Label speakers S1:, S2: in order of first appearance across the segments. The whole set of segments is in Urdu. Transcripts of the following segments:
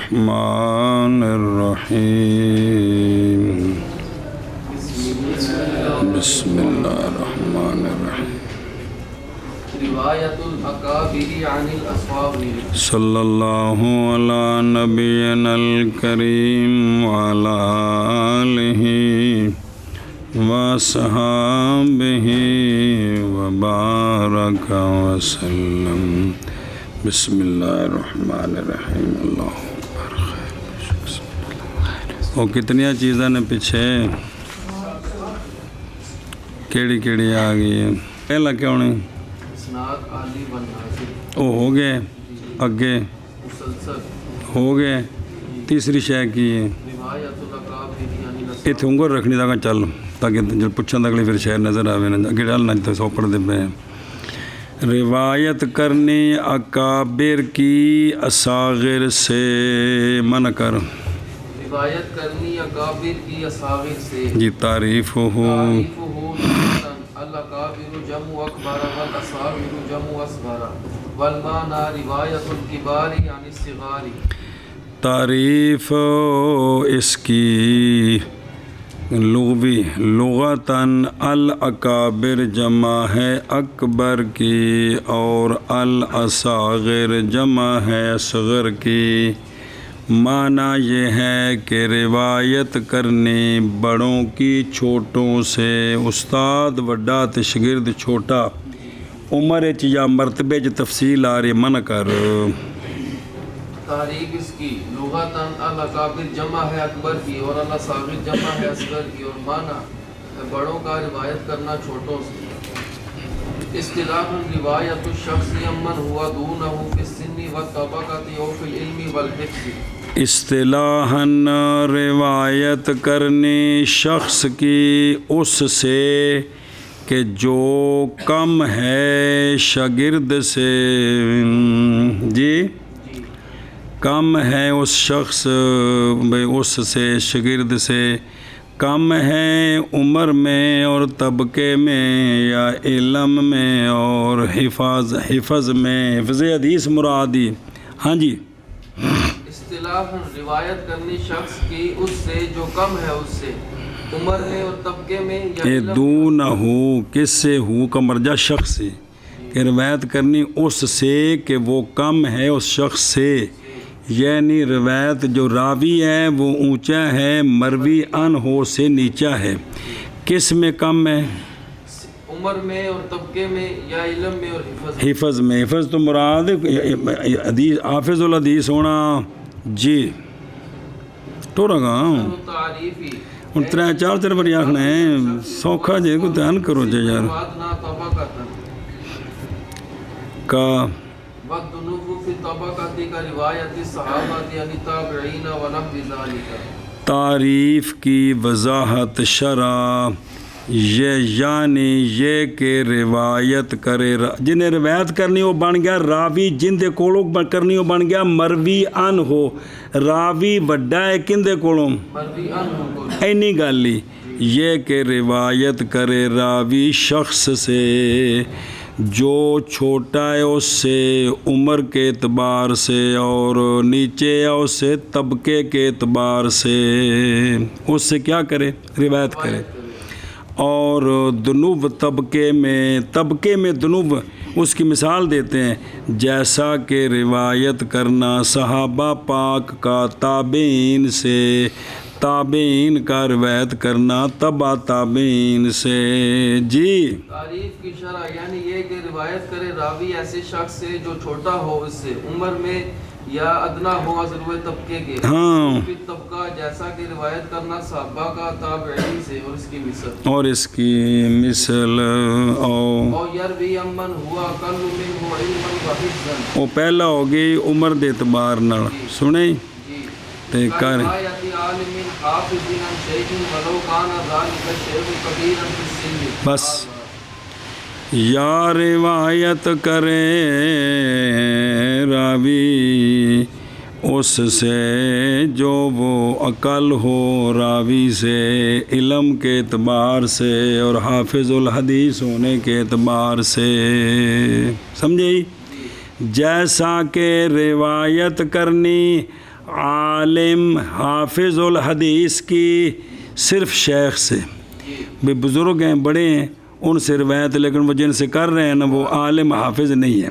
S1: الرحمن الرحیم بسم اللہ الرحمن الرحیم
S2: روایت الاکابر عن الاصحاب
S1: صلی اللہ علی نبینا الکریم وعلی آلہ وصحابہ وبارک وسلم بسم اللہ الرحمن الرحیم اللہ اکبر خیر وہ کتنی چیزیں نے پیچھے کیڑی کیڑی آ گئی ہے پہلا کیوں نہیں
S2: اسناد عالی والنازل
S1: وہ ہو گئے اگے
S2: مسلسل
S1: ہو گئے تیسری شے کی ہے
S2: روایت الاکابر عن الاصحاب
S1: اتنے انگل رکھنی تاکہ چل تاکہ جب پوچھیں تو اگلی پھر شہر نظر آئے نا اگے ڈال نہ تو سوپڑ دے پہ روایت کرنی اکابر کی اصاغر سے منع کر
S2: روایت کرنی اکابر کی اصاغر سے
S1: جی تعریف ہو
S2: تعریفہ لغتاً الاکابر جمع اکبر والاصاغر جمع اصغر والمعنی روایت الکبار عن الصغار
S1: تعریف اس کی لغوی لغتاً الاکابر جمع ہے اکبر کی اور الاصاغر جمع ہے اصغر کی معنی یہ ہے کہ روایت کرنی بڑوں کی چھوٹوں سے استاد وڈا تے شاگرد چھوٹا عمر چ یا مرتبے چ تفصیل آ رہی منع کر
S2: تعریف اس کی لغتاً الاکابر جمع ہے اکبر کی اور الاصاغر جمع ہے اصغر کی اور معنی بڑوں کا روایت کرنا چھوٹوں سے اصطلاحاً روایت الشخص عمن ہوا دونہ فی السن والطبقۃ او فی العلم والحفظ
S1: اصطلاحاً روایت کرنی شخص کی اس سے کہ جو کم ہے شاگرد سے جی کم ہے اس شخص اس سے شاگرد سے کم ہے عمر میں اور طبقے میں یا علم میں اور حفظ میں حفظ حدیث مرادی ہاں جی
S2: اصطلاحاً روایت کرنی شخص کی اس سے جو کم ہے اس سے عمر میں اور طبقے میں یا علم میں
S1: دونہ ہو کس سے ہو کا مرجع شخص سے کہ روایت کرنی اس سے کہ وہ کم ہے اس شخص سے یعنی روایت جو راوی ہے وہ اونچا ہے مروی ان ہو سے نیچا ہے کس میں کم ہے
S2: عمر میں اور طبقے میں یا علم میں اور
S1: حفظ میں حفظ تو مراد حدیث حافظ الحدیث ہونا جی ٹورا گا
S2: تعریفی
S1: ہوں تر چار باری آخنا ہے سوکھا جی کو دھیان کرو جی یار
S2: وادنا طبقۃ
S1: کا
S2: والذنوب فی الطبقۃ کا روایت الصحابہ عن التابعین ونحو ذلک
S1: تعریف کی وضاحت شرع یہ یعنی یہ کہ روایت کرے جنہیں روایت کرنی وہ بن گیا راوی جن دے کولوں کرنی وہ بن گیا مروی ان ہو راوی وڈا ہے کن دے کولوں
S2: مروی عنہ کو
S1: اینی گل ہی یہ کہ روایت کرے راوی شخص سے جو چھوٹا ہے اس سے عمر کے اعتبار سے اور نیچے ہے اس سے طبقے کے اعتبار سے اس سے کیا کرے روایت کرے اور دنوب طبقے میں دنوب اس کی مثال دیتے ہیں جیسا کہ روایت کرنا صحابہ پاک کا تابعین سے تابعین کا روایت کرنا تبع تابعین سے جی
S2: تعریف کی شرح یعنی یہ کہ روایت کرے راوی ایسے شخص سے جو چھوٹا ہو اس سے عمر میں یا ادنا ہو ضرور طبقے کے
S1: ہاں
S2: پھر طبقہ جیسا کہ روایت کرنا صحابہ کا تابعین سے اور اس کی مثل
S1: اور اس کی مثل
S2: اور یروی امن ہوا اقل منہ علما وحفظا
S1: وہ پہلا ہو گئی عمر دے اعتبار نال سنے
S2: جی
S1: تے کر
S2: روایت عالم حافظ عن شیخ ولو کان ذلک الشیخ کبیرا فی السن
S1: بس یا روایت کرے راوی اس سے جو وہ اقل ہو راوی سے علم کے اعتبار سے اور حافظ الحدیث ہونے کے اعتبار سے سمجھے جیسا کہ روایت کرنی عالم حافظ الحدیث کی صرف شیخ سے، بھی بزرگ ہیں بڑے ہیں ان سے روایت، لیکن وہ جن سے کر رہے ہیں نا وہ عالم حافظ نہیں ہے۔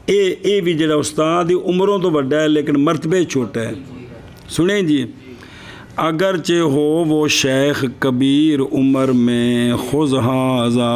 S1: اے بھی جڑا استاد عمروں تو بڑا ہے لیکن مرتبے چھوٹا ہے۔ سنیں جی، اگرچہ ہو وہ شیخ کبیر عمر میں خذ ھذا،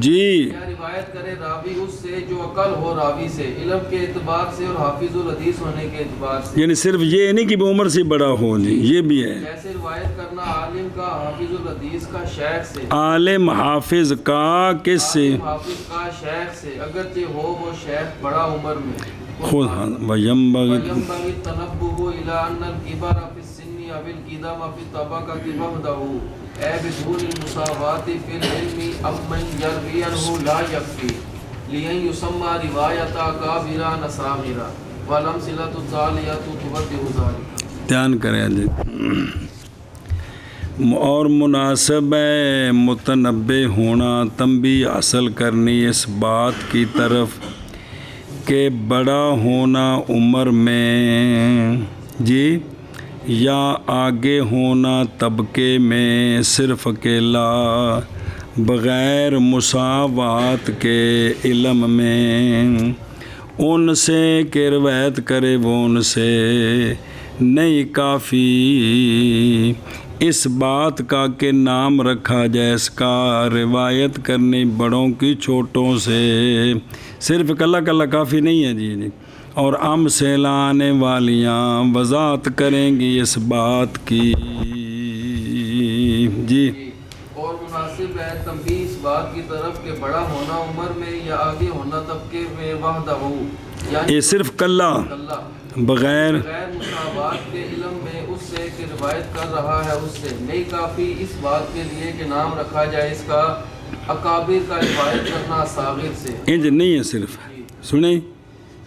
S1: جی
S2: یا روایت کرے راوی اس سے جو عقل ہو راوی سے، علم کے اعتبار سے اور حافظ الحدیث ہونے کے اعتبار سے،
S1: یعنی صرف یہ نہیں کہ وہ عمر سے بڑا ہو، جی یہ بھی ہے۔
S2: جیسے روایت کرنا عالم کا حافظ الحدیث کا شیخ سے،
S1: عالم حافظ کا کس سے؟
S2: عالم حافظ کا شیخ سے، اگرچہ ہو وہ شیخ بڑا عمر میں،
S1: خود وینبغی
S2: وَيَنبَغِي التَّنَبُّهُ إِلَىٰ أَنَّ الْكِبَرَ فِي السِّنِّ أَوِ الْقِدَمَ فِي الطَّبَقَةِ وَحْدَهُ أَيْ بِدُونِ الْمُسَاوَاةِ فِي الْعِلْمِ أَمَّنْ يَرْوِي عَنْهُ لَا يَكْفِي لِأَنْ يُسَمَّى رِوَایَةَ أَكَابِرَ صَاغِرَ وَالْأَمْثِلَةُ التَّالِیَةُ تُوَضِّحُ ذَلِکَ۔
S1: دھیان کریں جی، اور مناسب ہے متنبع ہونا، تنبیہ حاصل کرنی اس بات کی طرف کہ بڑا ہونا عمر میں، جی یا آگے ہونا طبقے میں صرف اکیلا بغیر مساوات کے علم میں ان سے کہ روایت کرے وہ ان سے نہیں کافی اس بات کا کہ نام رکھا جائے اس کا روایت کرنی بڑوں کی چھوٹوں سے، صرف کلا کلا کافی نہیں ہے جی جی۔ اور ام سے لانے والیاں وضاحت کریں گی اس بات کی، جی
S2: اور مناسب ہے تنبیہ اس بات کی طرف کہ بڑا ہونا عمر میں یا آگے ہونا طبقے میں وحدہ ہو،
S1: یہ صرف کلا بغیر
S2: مساوات کے علم میں اس سے کہ روایت کر رہا ہے اس سے نہیں کافی اس بات کے لیے کہ نام رکھا جائے اس کا اکابر کا روایت کرنا صاغر سے،
S1: انج نہیں ہے صرف، سنیں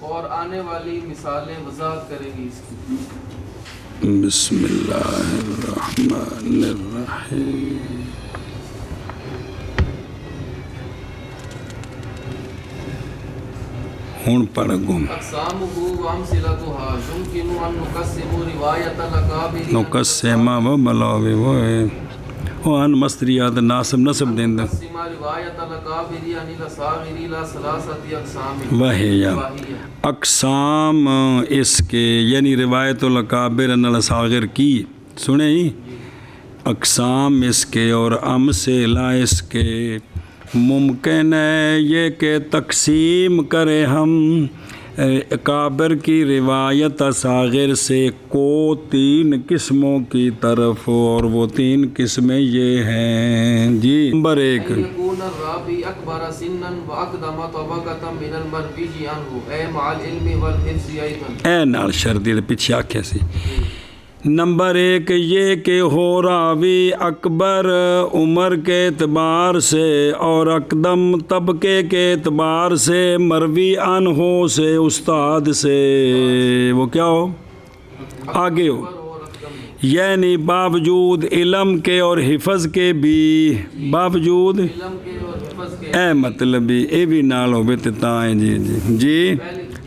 S2: اور آنے والی مثالیں وضاحت کریں گی اس کی۔
S1: بسم اللہ الرحمن الرحیم۔ ہوں پڑھ گم
S2: اقسامہ وامثلتھا یمکن ان نقسم روایت الاکابر
S1: نقسمہ و بلاوی وہ ان مستریات ناسب نصب دیں
S2: نقسم روایت الاکابر عن الاصاغر الى ثلاثۃ اقسام،
S1: وہیا اقسام اس کے یعنی روایت الاکابر عن الاصاغر کی، سنیں اقسام اس کے اور امثلہ اس کے ممکن ہے یہ کہ تقسیم کرے ہم اکابر کی روایت اصاغر سے کو تین قسموں کی طرف، اور وہ تین قسمیں یہ ہیں جی۔ نمبر ایک،
S2: یکون الراوی اکبر سنا واقدم طبقۃ من المروی عنہ اے مع العلم والحفظ ایضا،
S1: اے نال شردی پیچھے آکھے سی۔ نمبر ایک یہ کہ ہو راوی اکبر عمر کے اعتبار سے اور اقدم طبقے کے اعتبار سے، مروی عنہ سے استاد سے، وہ کیا ہو آگے ہو، یعنی باوجود علم کے اور حفظ کے بھی، باوجود
S2: علم کے اور حفظ کے،
S1: اے مطلب اے بھی نال ہوے تے تاں ہے جی جی جی،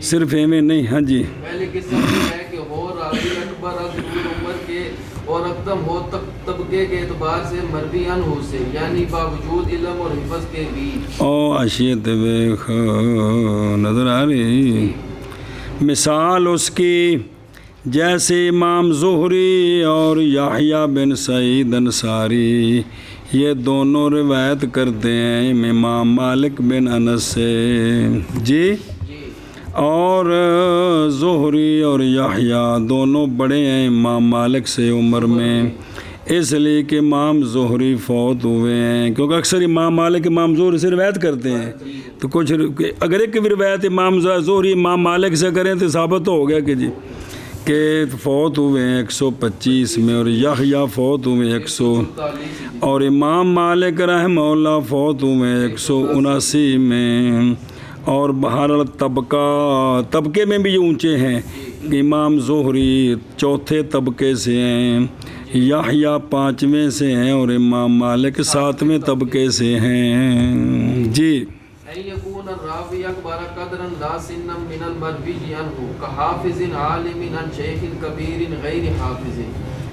S1: صرف ایویں نہیں، ہاں جی۔
S2: پہلی قسم یہ ہے کہ ہو راوی اکبر عمر کے اور اقدم ہو طبقے کے اعتبار سے، مروی عنہ سے یعنی باوجود علم اور حفظ کے بھی۔
S1: او اشیت بیخ نظر آ رہی مثال اس کی، جیسے امام زہری اور یحییٰ بن سعید انصاری یہ دونوں روایت کرتے ہیں امام مالک بن انس سے، جی اور زہری اور یحییٰ دونوں بڑے ہیں امام مالک سے عمر میں، اس لیے کہ امام زہری فوت ہوئے ہیں، کیونکہ اکثر امام مالک امام زہری سے روایت کرتے ہیں، تو کچھ اگر ایک بھی روایت امام زہری امام مالک سے کریں تو ثابت ہو گیا کہ جی کہ فوت ہوئے ہیں 125 میں، اور یحییٰ فوت ہوئے ہیں 100، اور امام مالک رحمہ اللہ فوت ہوئے ہیں 179 میں، اور بہرحال طبقے میں بھی اونچے ہیں، امام زہری چوتھے طبقے سے ہیں، یحییٰ 5ویں سے ہیں، اور امام مالک 7ویں طبقے سے ہیں جی۔
S2: الراوي أكبر قدرا لا سنا من المروي عنه كحافظ عالم عن شيخ كبير غير حافظ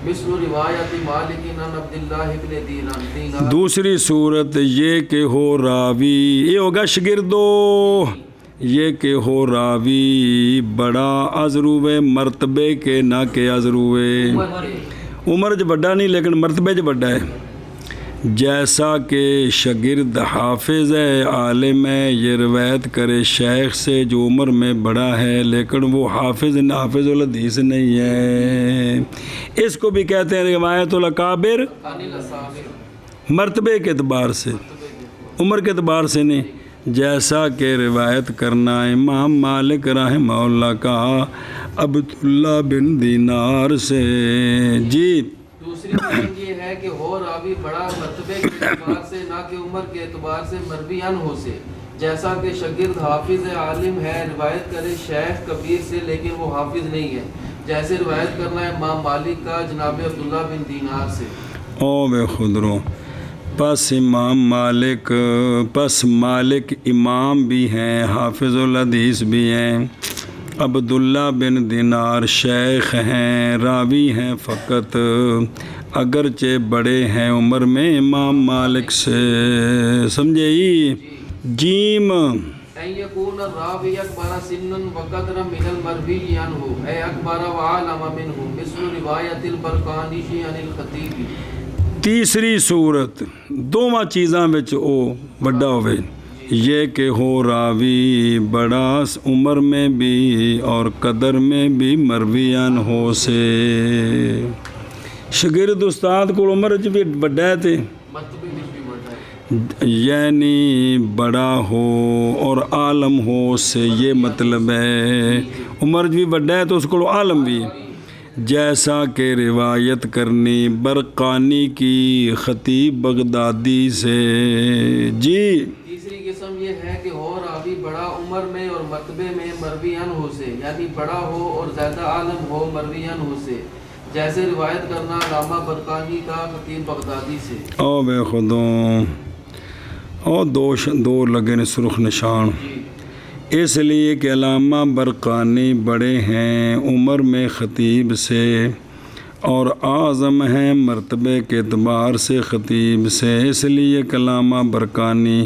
S2: مثل روایت مالک عن عبد اللہ بن دینار.
S1: دوسری صورت یہ کہ ہو راوی، یہ ہوگا شگردو، یہ کہ ہو راوی بڑا ازروے مرتبے کے نہ کہ ازروے عمر جو بڑا نہیں لیکن مرتبے جو بڑا ہے. جیسا کہ شاگرد حافظ ہے، عالم ہے، یہ روایت کرے شیخ سے جو عمر میں بڑا ہے لیکن وہ حافظ الحدیث نہیں ہے. اس کو بھی کہتے ہیں روایت الاکابر، مرتبے کے اعتبار سے، عمر کے اعتبار سے نہیں. جیسا کہ روایت کرنا امام مالک رحمہ اللہ کا عبداللہ بن دینار سے. جی
S2: دوسری بات یہ ہے کہ ہو راوی بڑا مرتبے کے اعتبار سے نہ کہ عمر کے اعتبار سے مروی عنہ سے. جیسا کہ شاگرد حافظ عالم ہے، روایت کرے شیخ کبیر سے لیکن وہ حافظ نہیں ہے. جیسے روایت کرنا ہے امام مالک کا جناب عبداللہ بن دینار سے.
S1: او بے خدرو، پس امام مالک، پس مالک امام بھی ہیں، حافظ الحدیث بھی ہیں. عبداللہ بن دینار شیخ ہیں، راوی ہیں فقط، اگرچہ بڑے ہیں عمر میں امام مالک سے. سمجھے ہی؟ جیم
S2: ان یکون الراوی اکبر سنا وقدرا من المروی عنہ اے اکبر وعالم منہ مثل روایت البرقانی عن الخطیب.
S1: تیسری صورت دوواں چیزاں وچ او بڑا ہوئے، یہ کہ ہو راوی بڑا عمر میں بھی اور قدر میں بھی مرویان ہو سے. شاگرد استاد کو عمر چ بھی بڑا ہے تے یعنی بڑا ہو اور عالم ہو سے یہ مطلب ہے. عمر بھی بڑا ہے تو اس کو عالم بھی. جیسا کہ روایت کرنی برقانی کی خطیب بغدادی سے. جی
S2: تیسری قسم یہ ہے کہ ہو راوی بڑا عمر میں اور مرتبے میں مروی عنہ سے، یعنی بڑا ہو اور زیادہ عالم ہو مروی عنہ سے. جیسے روایت کرنا علامہ برقانی کا خطیب بغدادی سے.
S1: او بے خودوں او دو لگے نے سرخ نشان، اس لیے کہ علامہ برقانی بڑے ہیں عمر میں خطیب سے اور اعظم ہیں مرتبے کے اعتبار سے خطیب سے. اس لیے کہ علامہ برقانی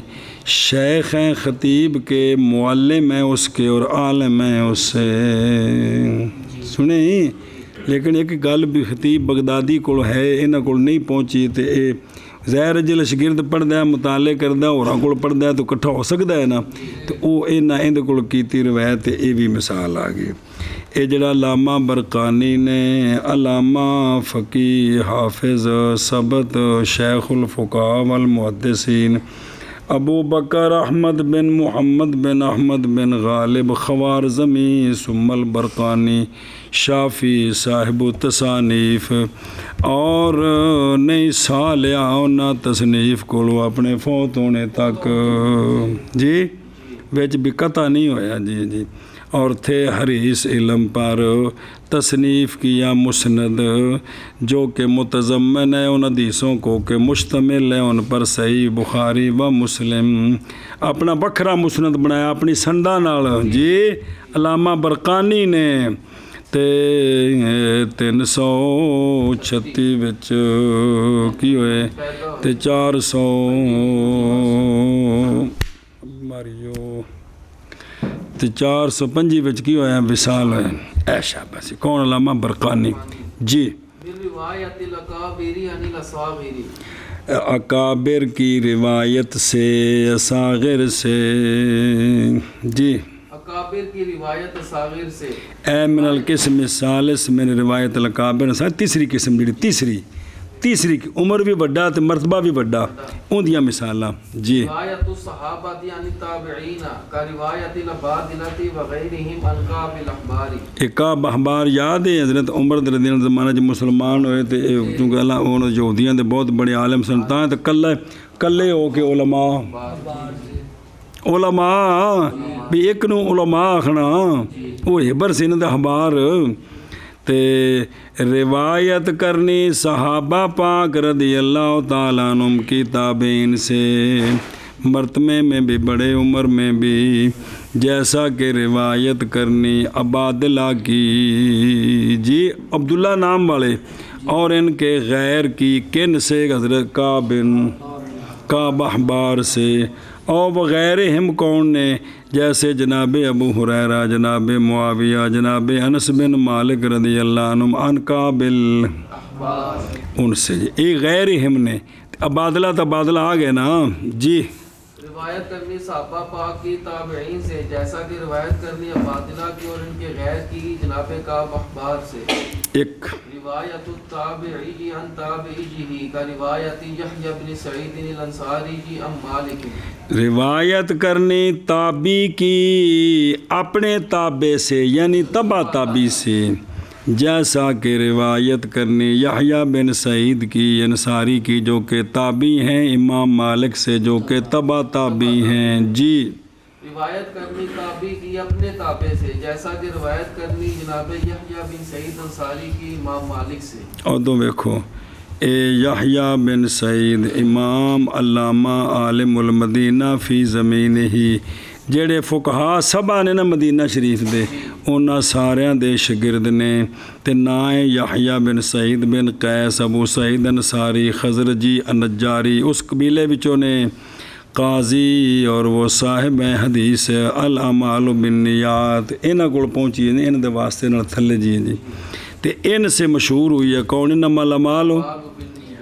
S1: شیخ ہیں خطیب کے، معلم ہیں اس کے اور عالم ہیں اس سے. سنیں لیکن ایک گل بھی خطیب بغدادی کو ہے، انہاں کو نہیں پہنچی تے اے ظاہر جل شاگرد پڑھدا ہے، مطالعے کردا ہوراں کول پڑھدا ہے تو کٹھا ہو سکدا ہے نا. تو او انہاں اندے کول کیتی روایت اے بھی مثال آ گئی. اے جڑا علامہ برقانی نے علامہ فقیہ حافظ ثبت شیخ الفقہاء والمحدثین ابو بکر احمد بن محمد بن احمد بن غالب خوارزمی ثم البرقانی شافی صاحب تصانیف اور نئی سال آنا تصنیف کو اپنے فوت ہونے تک جی وچ بھی قطع نہیں ہویا. جی اور تھے حریص علم پر، تصنیف کیا مسند جو کہ متضمن ہے ان حدیثوں کو کہ مشتمل ہے ان پر صحیح بخاری و مسلم. اپنا بکھرا مسند بنایا اپنی سنداں نال. جی علامہ برقانی نے 336 وچ کی ہوئے تے 400 ماریو تے 405 وچ کی ہویا وصال ہوئے. اے شاباش. کون؟ علامہ برقانی. جی
S2: روایت الاکابر عن الاصاغر،
S1: اکابر کی روایت سے اصاغر سے. جی
S2: اکابر کی روایت اصاغر سے.
S1: اے من القسم الثالث من روایت الاکابر. تیسری قسم جڑی تیسری عمر بھی بڑا تے مرتبہ بھی بڑا، اون دیاں مثالاں. جی
S2: روایت الصحابہ عن التابعین کا روایت العبادلۃ وغیرہم عن کعب الاحبار.
S1: ایک کعب احبار یاد ہے حضرت عمر رضی اللہ عنہ زمانہ جب مسلمان ہوئے تے کیونکہ اللہ انہوں یہودیاں دے بہت بڑے عالم سن تاں تے کلے ہو کے علماء بھی ایک نو علماء آخنا وہ حبر سن دے احبار تے روایت کرنی صحابہ پاک رضی اللہ تعالیٰ عنہم کی تابعین سے. مرتبے میں بھی بڑے عمر میں بھی، جیسا کہ روایت کرنی عبادلہ کی، جی عبداللہ نام والے اور ان کے غیر کی، کن سے؟ حضرت کعب احبار سے، اور وغیر ہم کون نے؟ جیسے جناب ابو ہریرہ، جناب معاویہ، جناب انس بن مالک رضی اللہ عنہم، عن کعب ان سے، ایک غیر ہم نے، تبادلہ آ گئے نا جی۔
S2: روایت کرنی صحابہ پاک کی تابعین سے، جیسا کہ روایت کرنی عبادلہ کی اور ان کے غیر کی جناب کعب احبار سے۔
S1: ایک
S2: روایت التابعی عن تابعیہ کا روایت یحییٰ بن سعید الانصاری عن مالک،
S1: روایت کرنی تابعی کی اپنے تابع سے، یعنی تبع تابعی سے، جیسا کہ روایت کرنی یحییٰ بن سعید کی انصاری کی، جو کہ تابعی ہیں امام مالک سے، جو کہ تبع تابعی ہیں جی۔
S2: روایت کرنی تابعی کی اپنے تابع سے، جیسا کہ روایت کرنی جناب یحییٰ بن سعید انصاری کی امام مالک سے۔ اور
S1: تو دیکھو یحییٰ بن سعید امام علامہ عالم المدینہ فی زمینہ ہی، جڑے فقہا سبا نے نا مدینہ شریف دے، انہاں ساریاں دے شگرد نے، تے نائے یحییٰ بن سعید بن قیس ابو سعید انصاری خزرجی النجاری، اس قبیلے وچوں نے قاضی اور وہ صاحب حدیث الاعمال بالنیات، انہاں کول پہنچی نے، ان دے واسطے نال تھلے جی تے ان سے مشہور ہوئی ہے کون؟ انما الاعمال،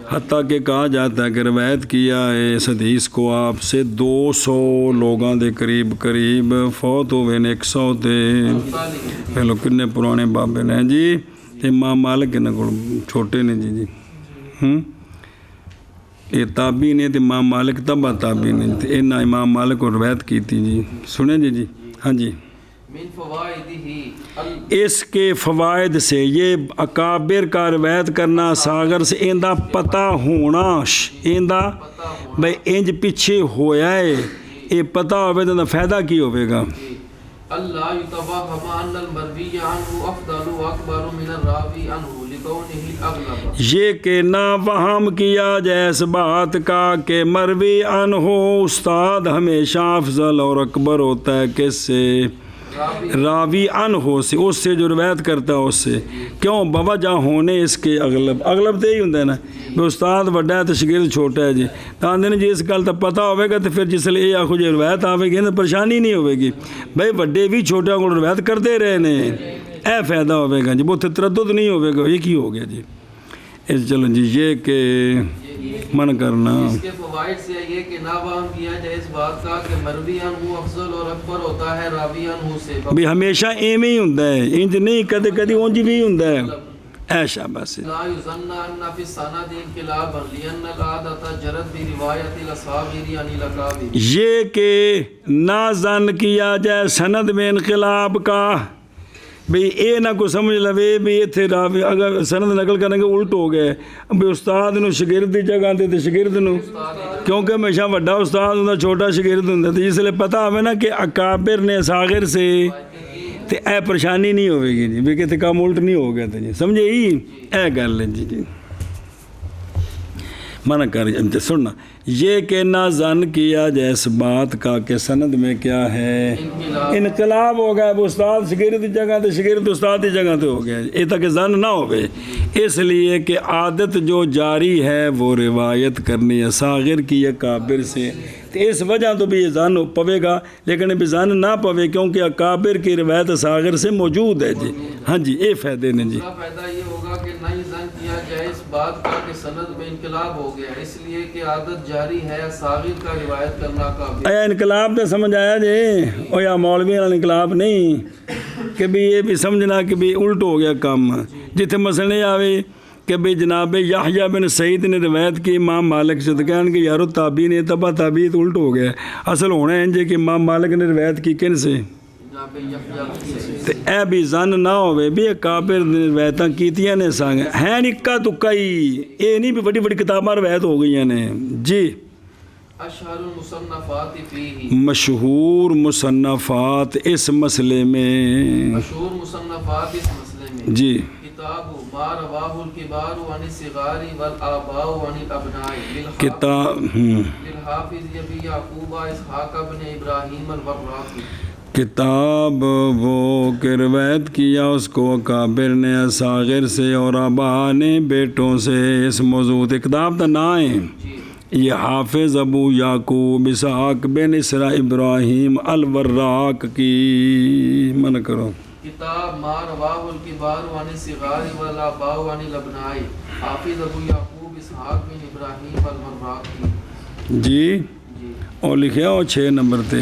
S1: حتیٰ کہ کہا جاتا ہے کہ روایت کیا ہے اس حدیث کو آپ سے 200 لوگاں دے قریب فوت ہوئے نے، 100 تے پہلو کنے پرانے بابے نے جی۔ امام مالک انہاں کول چھوٹے نے جی یہ تابعی نے، تے امام مالک تبع تابعی نے، تے انہاں امام مالک کو روایت کی تھی جی۔ سنیں جی ہاں جی۔
S2: من فوائدہ،
S1: اس کے فوائد سے، یہ اکابر کا روایت کرنا ساغر سے، ایندہ پتہ ہونا، ایندہ بھئی انج پیچھے ہویا ہے، یہ پتہ ہوئے تو فائدہ کی ہوئے گا؟
S2: اللہ یتوہم ان المروی عنہ افضل و اکبر من الراوی عنہ لکونہ اغلب، یہ
S1: کہ نہ وہم کیا جائے اس بات کا کہ مروی عنہ استاد ہمیشہ افضل اور اکبر ہوتا ہے، کس سے؟ راوی عنہ سے، اس سے جو روایت کرتا ہے اس سے، کیوں؟ بوجہ ہونے اس کے اغلب تو یہی ہوتا ہے نا، بھی استاد بڑا ہے تو شاگرد چھوٹا ہے جی، آندے نے جی اس گل تو پتہ ہوئے گا تو پھر جس لئے یہ آخو جی روایت آوے گی تو پریشانی نہیں ہوئے گی، بھائی بڑے بھی چھوٹا کو روایت کرتے رہے نے، اے فائدہ ہوئے گا جی، بہت تردد نہیں ہوئے گا، یہ کی ہو گیا جی۔ چلو جی یہ کہ من کرنا،
S2: اس کے فوائد سے یہ کہ نہ وہم کیا جائے اس بات کا کہ مروی عنہ افضل اور اکبر ہوتا ہے راوی عنہ سے،
S1: بھی ہمیشہ ایویں ہی ہوندا ہے، انج نہیں کدے کدی اونج بھی ہوندا ہے، ایشا بس۔
S2: لا یظن ان فی السند انقلابا لان العادۃ جرت بروایت الاصاغر عن الاکابر،
S1: یہ کہ نہ ظن کیا جائے سند میں انقلاب کا، بھئی اے نہ کو سمجھ لوے بھی اتھے راوی اگر سند نقل کرنے کے الٹ ہو گئے، بھی استاد نو شاگرد دی جگہ تے شاگرد نو، کیونکہ ہمیشہ بڑا استاد ہوندا چھوٹا شاگرد ہوندا، تے جس لئے پتہ ہوئے نا کہ اکابر نے صاغر سے، تے اے پریشانی نہیں ہوئے گی جی، بھی کہ کام الٹ نہیں ہو گیا تھا جی، سمجھے ہی اے گل ہے جی منع کر سننا، یہ کہ نہ ظن کیا جائے اس بات کا کہ سند میں کیا ہے انقلاب ہو گیا، استاد شاگرد دی جگہ تے شاگرد استاد دی جگہ تے ہو گیا، یہ تک ظن نہ ہوئے، اس لیے کہ عادت جو جاری ہے وہ روایت کرنی ہے صاغر کی اکابر سے، تو اس وجہ تو بھی یہ ظن پوے گا، لیکن ابھی ظن نہ پوے کیونکہ اکابر کی روایت صاغر سے موجود ہے جی۔ ہاں جی یہ فائدے نے جی۔
S2: دوسرا فائدہ یہ ہوگا کہ نہیں ظن کیا جائے اس بات کا کہ سند میں انقلاب ہو گیا، اس لیے کہ عادت جاری ہے صاغر کا روایت کرنا قابل۔
S1: اے انقلاب تو سمجھ آیا جی، او یا مولوی والا انقلاب نہیں کہ بھی یہ بھی سمجھنا کہ بھی الٹ ہو گیا کام، جتنے مسئلے آوے کہ بھئی جناب یحییٰ بن سعید نے روایت کی امام مالک سے، تو کہنے کہ یارو تابعی نے تبع تابعی تو الٹ ہو گیا، اصل ہونا ہے جی کہ امام مالک نے روایت کی کن سے، تو اے بھی ظن نہ ہوئے بھی اکابر نے روایتاں کیتیاں نے سانگ ہیں نکا تکا ہی، اے نہیں بھی بڑی بڑی کتاباں روایت ہو گئی ہیں جی۔
S2: اشہر المصنفات فیہ،
S1: مشہور مصنفات اس مسئلے میں،
S2: مشہور مصنفات اس مسئلے میں
S1: جی۔
S2: کتاب ما رواہ الکبار عن الصغار والآباء عن الابناء
S1: کتاب
S2: للحافظ ابی یعقوب اسحاق ابن ابراہیم الوراقی،
S1: کتاب وہ کہ روایت کیا اس کو اکابر نے اصاغر سے اور آبا نے بیٹوں سے. اس موضوع کتاب کا نام ہے
S2: جی
S1: یہ حافظ ابو یعقوب اسحاق بن اسرا ابراہیم الوراق کی. من کرو
S2: کتاب ما رواہ الکبار عن الصغار والآباء عن الابناء، حافظ ابو یعقوب اسحاق بن ابراہیم الوراقی.
S1: جی
S2: جی
S1: اور لکھیا ہو 6 نمبر تے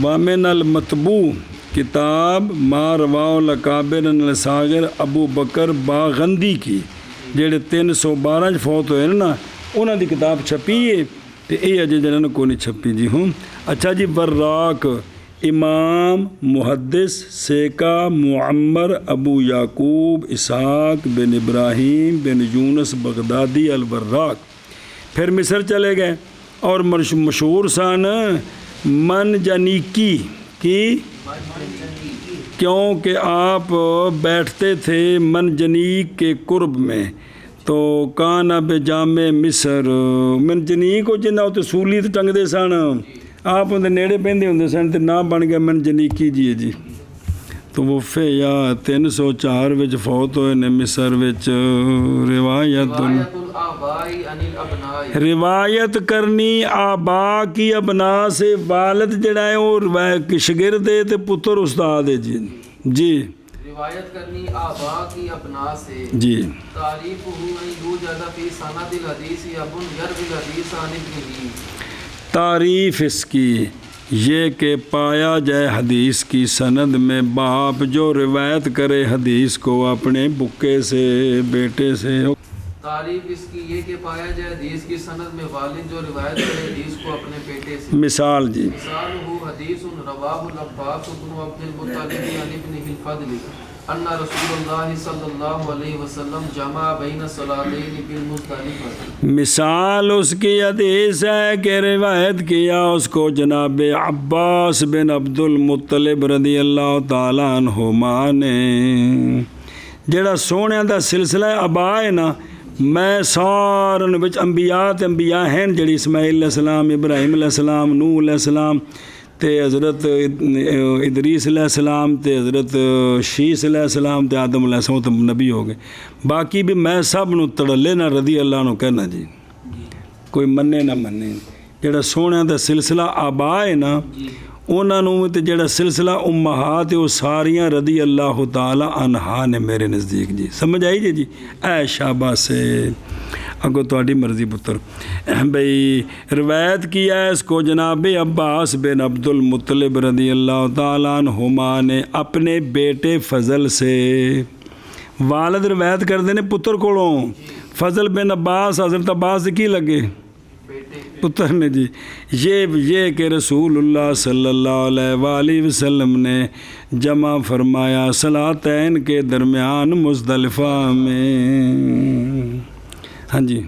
S1: وامن المطبوع کتاب ما رواہ الاکابر الصاغر ابو بکر باغندی کی جڑے 312 فوت ہوئے نا انہاں دی کتاب چھپی ہے تے اے اجے جڑا کوئی نہیں چھپی جی ہوں. اچھا جی وراق امام محدث سیکا معمر ابو یعقوب اسحاق بن ابراہیم بن یونس بغدادی الوراق. پھر مصر چلے گئے اور مشہور سن منجنیکی کی کیونکہ آپ بیٹھتے تھے منجنیک کے قرب میں تو کانا بے جامع مصر. منجنیک کو جنہ اتنے سولی تے ٹنگدے سن آپ اندر نیڑے پہندے ہوندے سن تے نام بن گیا منجنیکی جی جی. تو وہ یا 304 وچ فوت ہوئے نے مصر وچ. روایت
S2: الآباء عن الابناء،
S1: روایت کرنی آبا کی ابنا سے. والد جڑا ہے وہ شاگرد ہے تے پتر استاد ہے جی. جی
S2: روایت کرنی آبا کی ابنا سے.
S1: جی
S2: تعریف ان یوجد فی سند الحدیث اب یروی الحدیث عن ابنہ،
S1: تعریف اس کی یہ کہ پایا جائے حدیث کی سند میں باپ جو روایت کرے حدیث کو اپنے بکے سے بیٹے سے.
S2: تعریف اس کی یہ کہ پایا جائے حدیث کی سند میں والد جو روایت کرے حدیث کو اپنے بیٹے سے.
S1: مثال جی
S2: مثال ہو حدیث رواہ العباس بن عبد المطلب عن ابنہ الفضل ان رسول اللہ صلی اللہ علیہ وسلم جمع بین الصلاتین بالمزدلفہ.
S1: مثال اس کی حدیث ہے کہ روایت کیا اس کو جناب عباس بن عبد المطلب رضی اللہ تعالیٰ عنہما نے. جڑا سونے دا سلسلہ ابا ہے نا میں سارن وچ انبیاء ہیں جڑی اسماعیل علیہ السلام ابراہیم علیہ السلام نوح علیہ السلام تے حضرت ادریس علیہ السلام تے حضرت شیس علیہ السلام تے آدم علیہ السلام تو نبی ہو گئے. باقی بھی میں سب نو تڑلے نہ رضی اللہ عنہ کہنا جی کوئی منے نہ منے. جڑا سونے دا سلسلہ آبا ہے نا انہاں نو تے جڑا سلسلہ امہات ہے وہ ساریاں رضی اللہ تعالی عنہا نے میرے نزدیک جی. سمجھ آئی جی. اے شاباش سے اگو تہاڈی مرضی پتر. بھئی روایت کیا ہے اس کو جناب عباس بن عبد المطلب رضی اللہ تعالیٰ عنہما نے اپنے بیٹے فضل سے. والد روایت کردے نے پتر کولوں. فضل بن عباس حضرت عباس کی لگے پتر نے جی. یہ کہ رسول اللہ صلی اللہ علیہ وآلہ وسلم نے جمع فرمایا صلاتین کے درمیان مزدلفہ میں. ہاں جی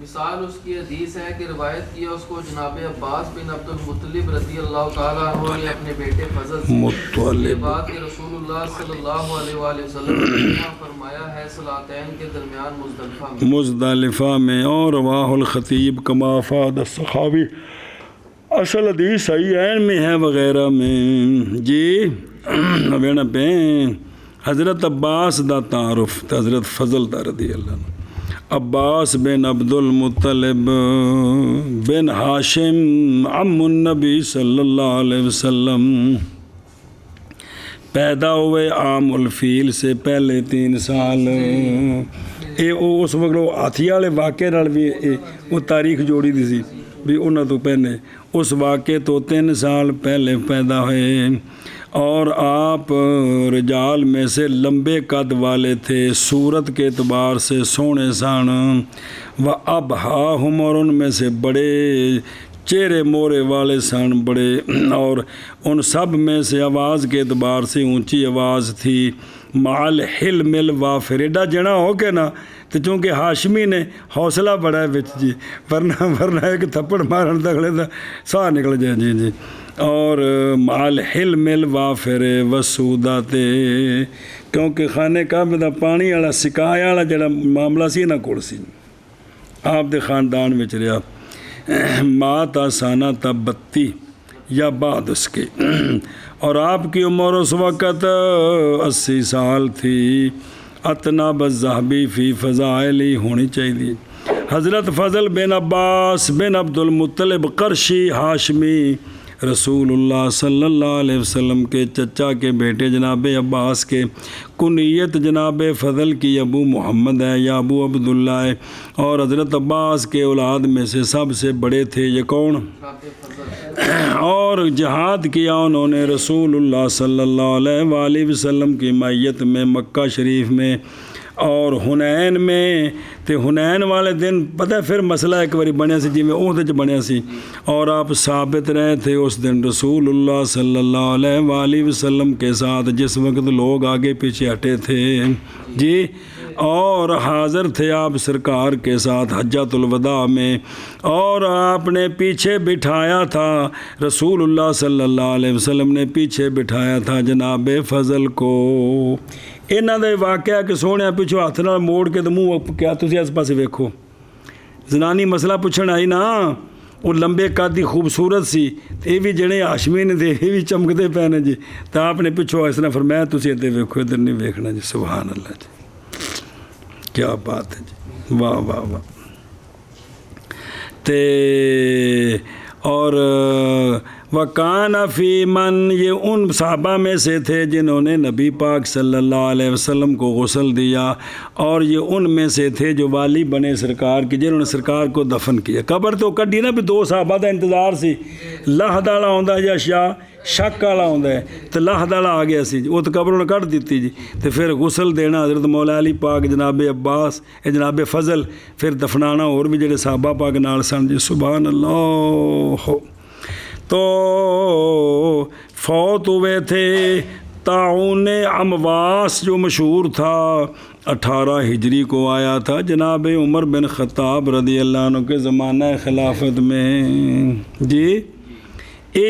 S2: مثال اس کی حدیث ہے کہ روایت کیا اس کو جناب عباس بن عبد المطلب رضی اللہ تعالیٰ عنہ نے اپنے بیٹے فضل سے. یہ بات کہ رسول اللہ صلی اللہ علیہ وآلہ وسلم نے فرمایا ہے صلاتین کے درمیان
S1: مزدلفہ میں. اور رواہ الخطیب کما افاد السخاوی اصل حدیث صحیح عین میں ہے وغیرہ میں جی. ابینا پہ حضرت عباس دا تعارف حضرت فضل دا رضی اللہ عنہ. عباس بن عبد المطلب بن ہاشم عم النبی صلی اللہ علیہ وسلم پیدا ہوئے عام الفیل سے پہلے 3 سال. اس وقت ہاتھی والے واقعے نال بھی وہ تاریخ جوڑی دی سی بھی انہاں تو پہلے اس واقعے تو 3 سال پہلے پیدا ہوئے. اور آپ رجال میں سے لمبے قد والے تھے. صورت کے اعتبار سے سونے سن. و ابہاہم اور ان میں سے بڑے چہرے مورے والے سن بڑے. اور ان سب میں سے آواز کے اعتبار سے اونچی آواز تھی. مال حلم الوافر ایڈا جنا ہو کے نا تو چونکہ ہاشمی نے حوصلہ بڑا ہے بچ جی ورنہ ایک تھپڑ مارن تکڑے دا ساہ نکل جائے جی جی اور مال حلم الوافر وسودات کیونکہ خانے کعبہ دا پانی والا سکایا والا جڑا معاملہ سی نہ کول سی آپ دے خاندان وچ رہا مات آسانہ تب 32 یا بعد اس کے اور آپ کی عمر اس وقت 80 سال تھی اتنا بذہبی فی فضائلی ہونی چاہیے حضرت فضل بن عباس بن عبد المطلب قرشی ہاشمی رسول اللہ صلی اللہ علیہ وسلم کے چچا کے بیٹے جناب عباس کے کنیت جناب فضل کی ابو محمد ہے یا ابو عبداللہ ہے اور حضرت عباس کے اولاد میں سے سب سے بڑے تھے یہ کون اور جہاد کیا انہوں نے رسول اللہ صلی اللہ علیہ وآلہ وسلم کی معیت میں مکہ شریف میں اور حنین میں تے حنین والے دن پتہ ہے پھر مسئلہ ایک باری بنیا سی جی میں عہد بنیا سی اور آپ ثابت رہے تھے اس دن رسول اللہ صلی اللہ علیہ وآلہ وسلم کے ساتھ جس وقت لوگ آگے پیچھے ہٹے تھے جی اور حاضر تھے آپ سرکار کے ساتھ حجۃ الوداع میں اور آپ نے پیچھے بٹھایا تھا رسول اللہ صلی اللہ علیہ وسلم نے پیچھے بٹھایا تھا جناب فضل کو انہاں دے واقعہ کہ سونے پیچھو ہاتھ نال موڑ کے تو منہ کیا تسی اس پاسے ویکھو زنانی مسئلہ پوچھن آئی نا وہ لمبے قدی خوبصورت سی یہ بھی جڑے ہاشمی نے دے یہ بھی چمکتے پے نے جی تو آپ نے پچھو اس نے فرمایا تسی ادھر ویکھو ادھر نہیں ویکھنا جی سبحان اللہ جی کیا بات ہے جی واہ واہ واہ تے اور وکان فی من یہ ان صحابہ میں سے تھے جنہوں نے نبی پاک صلی اللہ علیہ وسلم کو غسل دیا اور یہ ان میں سے تھے جو والی بنے سرکار کی جنہوں نے سرکار کو دفن کیا قبر تو کڈی نا بھی 2 صحابہ دا انتظار سی لحد والا ہوندا یا شک والا ہوندا ہے تو لحد والا آ گیا سی وہ تو قبروں نے کٹ دیتی جی تو پھر غسل دینا حضرت مولا علی پاک جناب عباس جناب فضل پھر دفنانا اور بھی جڑے صحابہ پاک نال سن جی سبحان اللہ تو فوت ہوئے تھے طاعون امواس جو مشہور تھا 18 ہجری کو آیا تھا جناب عمر بن خطاب رضی اللہ عنہ کے زمانہ خلافت میں جی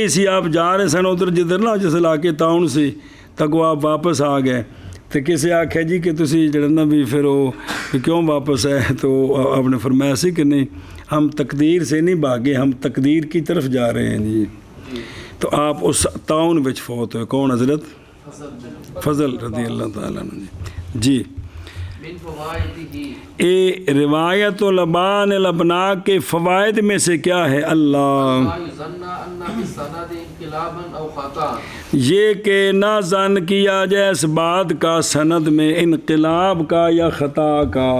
S1: سی آپ جا رہے سن ادھر جدھر نا جس علاقے طاعون سی تک وہ آپ واپس آ گئے تو کسی آکھے جی کہ تسی جڑنا بھی پھر وہ کیوں واپس آئے تو آپ نے فرمایا سی کہ نہیں ہم تقدیر سے نہیں بھاگے ہم تقدیر کی طرف جا رہے ہیں جی تو آپ اس طاعون وچ فوت ہوئے کون حضرت فضل رضی اللہ تعالیٰ عنہ جی اے روایت الابان الابناء کے فوائد میں سے کیا ہے اللہ یہ کہ نہ ظن کیا جائے اس بات کا سند میں انقلاب کا یا خطا کا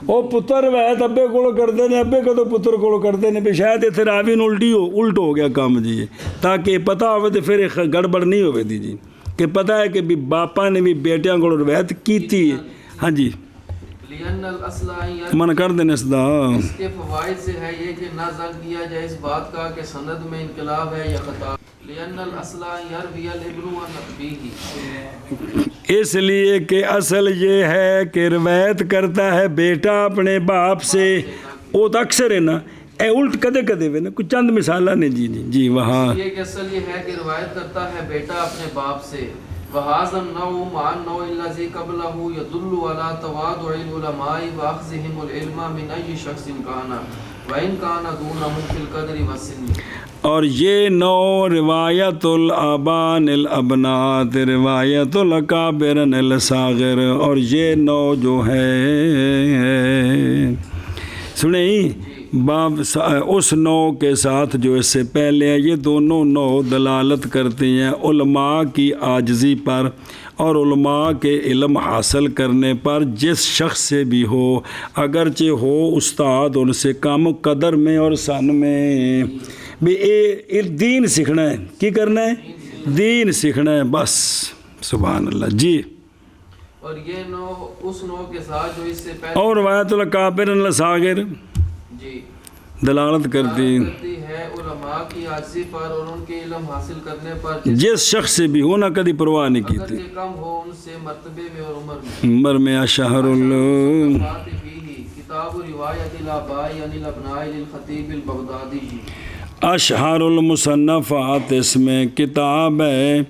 S1: وہ پتر ویت ابے کو کرتے ہیں ابے کو تو پتر کو کرتے ہیں شاید اتنے راوی نو الٹ ہو گیا کام جی تاکہ پتہ ہوئے تو پھر گڑبڑ نہیں ہوئے دی جی کہ پتہ ہے کہ بھی باپا نے بھی بیٹیاں کو روایت کیتی ہے ہاں جی من کر دینے اس
S2: کے فوائد سے ہے یہ کہ نہ ظن کیا جائے اس بات کا کہ سند میں انقلاب ہے یا خطا
S1: اس لیے کہ اصل یہ ہے کہ روایت کرتا ہے بیٹا اپنے باپ سے وہ تو اکثر ہے نا اے الٹ کدے کدے ہوئے نا کچھ چند مثالہ نے جی جی جی وہاں
S2: یہ کہ اصل یہ ہے کہ روایت کرتا ہے بیٹا اپنے باپ سے وَهَذَا النَّوْءُ مَعَ النَّوْءِ الَّذِي قَبْلَهُ يَدُلُّ عَلَى تَوَاضُعِ الْعُلَمَاءِ وَأَخْذِهِمُ الْعِلْمَ مِنْ أَيِّ شَخْصٍ كَانَ وَإِنْ كَانَ دُونَهُمْ فِي الْقَدْرِ وَالسِّنِّ اور یہ نو روایت الابان الابنات روایت الاکابر الصاغر اور یہ نو جو ہے سنیں اس نو کے ساتھ جو اس سے پہلے ہیں یہ دونوں نو دلالت کرتی ہیں علماء کی عاجزی پر اور علماء کے علم حاصل کرنے پر جس شخص سے بھی ہو اگرچہ ہو استاد ان سے کم قدر میں اور سن میں بھی دین سیکھنا ہے کی کرنا ہے دین سیکھنا ہے بس سبحان اللہ جی اور یہ نو اس نو کے ساتھ جو اس سے پہلے
S1: اور روایت الاکابر الصاغر
S2: جی
S1: دلالت کرتی
S2: ہے علماء کی عاجزی پر اور ان کے علم حاصل کرنے پر،
S1: جس شخص سے بھی ہونا کدی پرواہ نہیں کی
S2: اگر
S1: تھی
S2: یہ کم ہو ان سے مرتبے میں اور عمر میں۔
S1: عمر میں اشہر اللہ
S2: بات فیہ کتاب روایت الآباء عن الابناء للخطیب البغدادی۔
S1: اشہر المصنفات اس میں کتاب ہے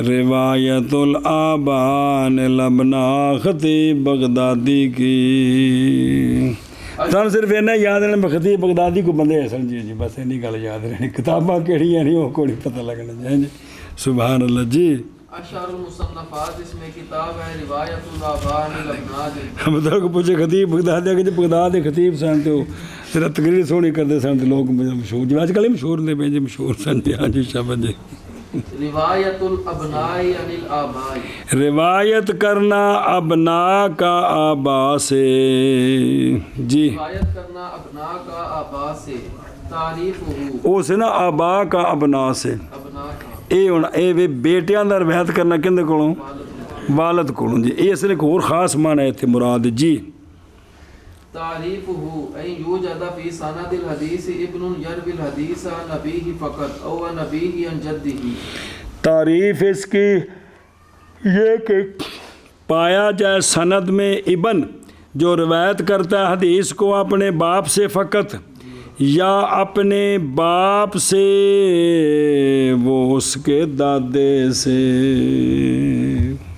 S1: روایت الآباء عن الابناء خطیب بغدادی کی۔ سن صرف اینا یاد رہنا خطیب بغدادی کو بندے سن جی بس اینی گل یاد رہنی، کتاباں کیڑی ہیں نہیں وہ کوئی پتہ لگنا چاہیے جی۔ سبحان اللہ جی۔
S2: اشہر المصنفات اس میں کتاب ہے روایت الآباء عن الابناء
S1: ہم تو کو پوچھے خطیب بغدادی کہ بغداد دے خطیب سن تو تیرا تقریر سونی کرتے سن تو لوگ مشہور جی آج کل ہی مشہور نے جی مشہور سن جی۔ ہاں جی شاباش جی۔
S2: روایت الابناء عن الآباء،
S1: روایت کرنا ابناء کا آبا سے جی،
S2: روایت کرنا ابناء کا آبا سے، تعریف ہو
S1: او سے نا آبا کا ابناء سے،
S2: ابناء کا
S1: اے وے بیٹیاں دا روایت کرنا کندے کولوں؟ والد کولوں جی۔ اے اصل ایک اور خاص معنی ہے اتنے مراد جی۔
S2: تعریف ہو این یوجد فی سند الحدیث ابن یروی الحدیث عن ابیہ فقط او عن ابیہ عن جدہ۔
S1: تعریف اس کی یہ کہ پایا جائے سند میں ابن جو روایت کرتا ہے حدیث کو اپنے باپ سے فقط یا اپنے باپ سے وہ اس کے دادے سے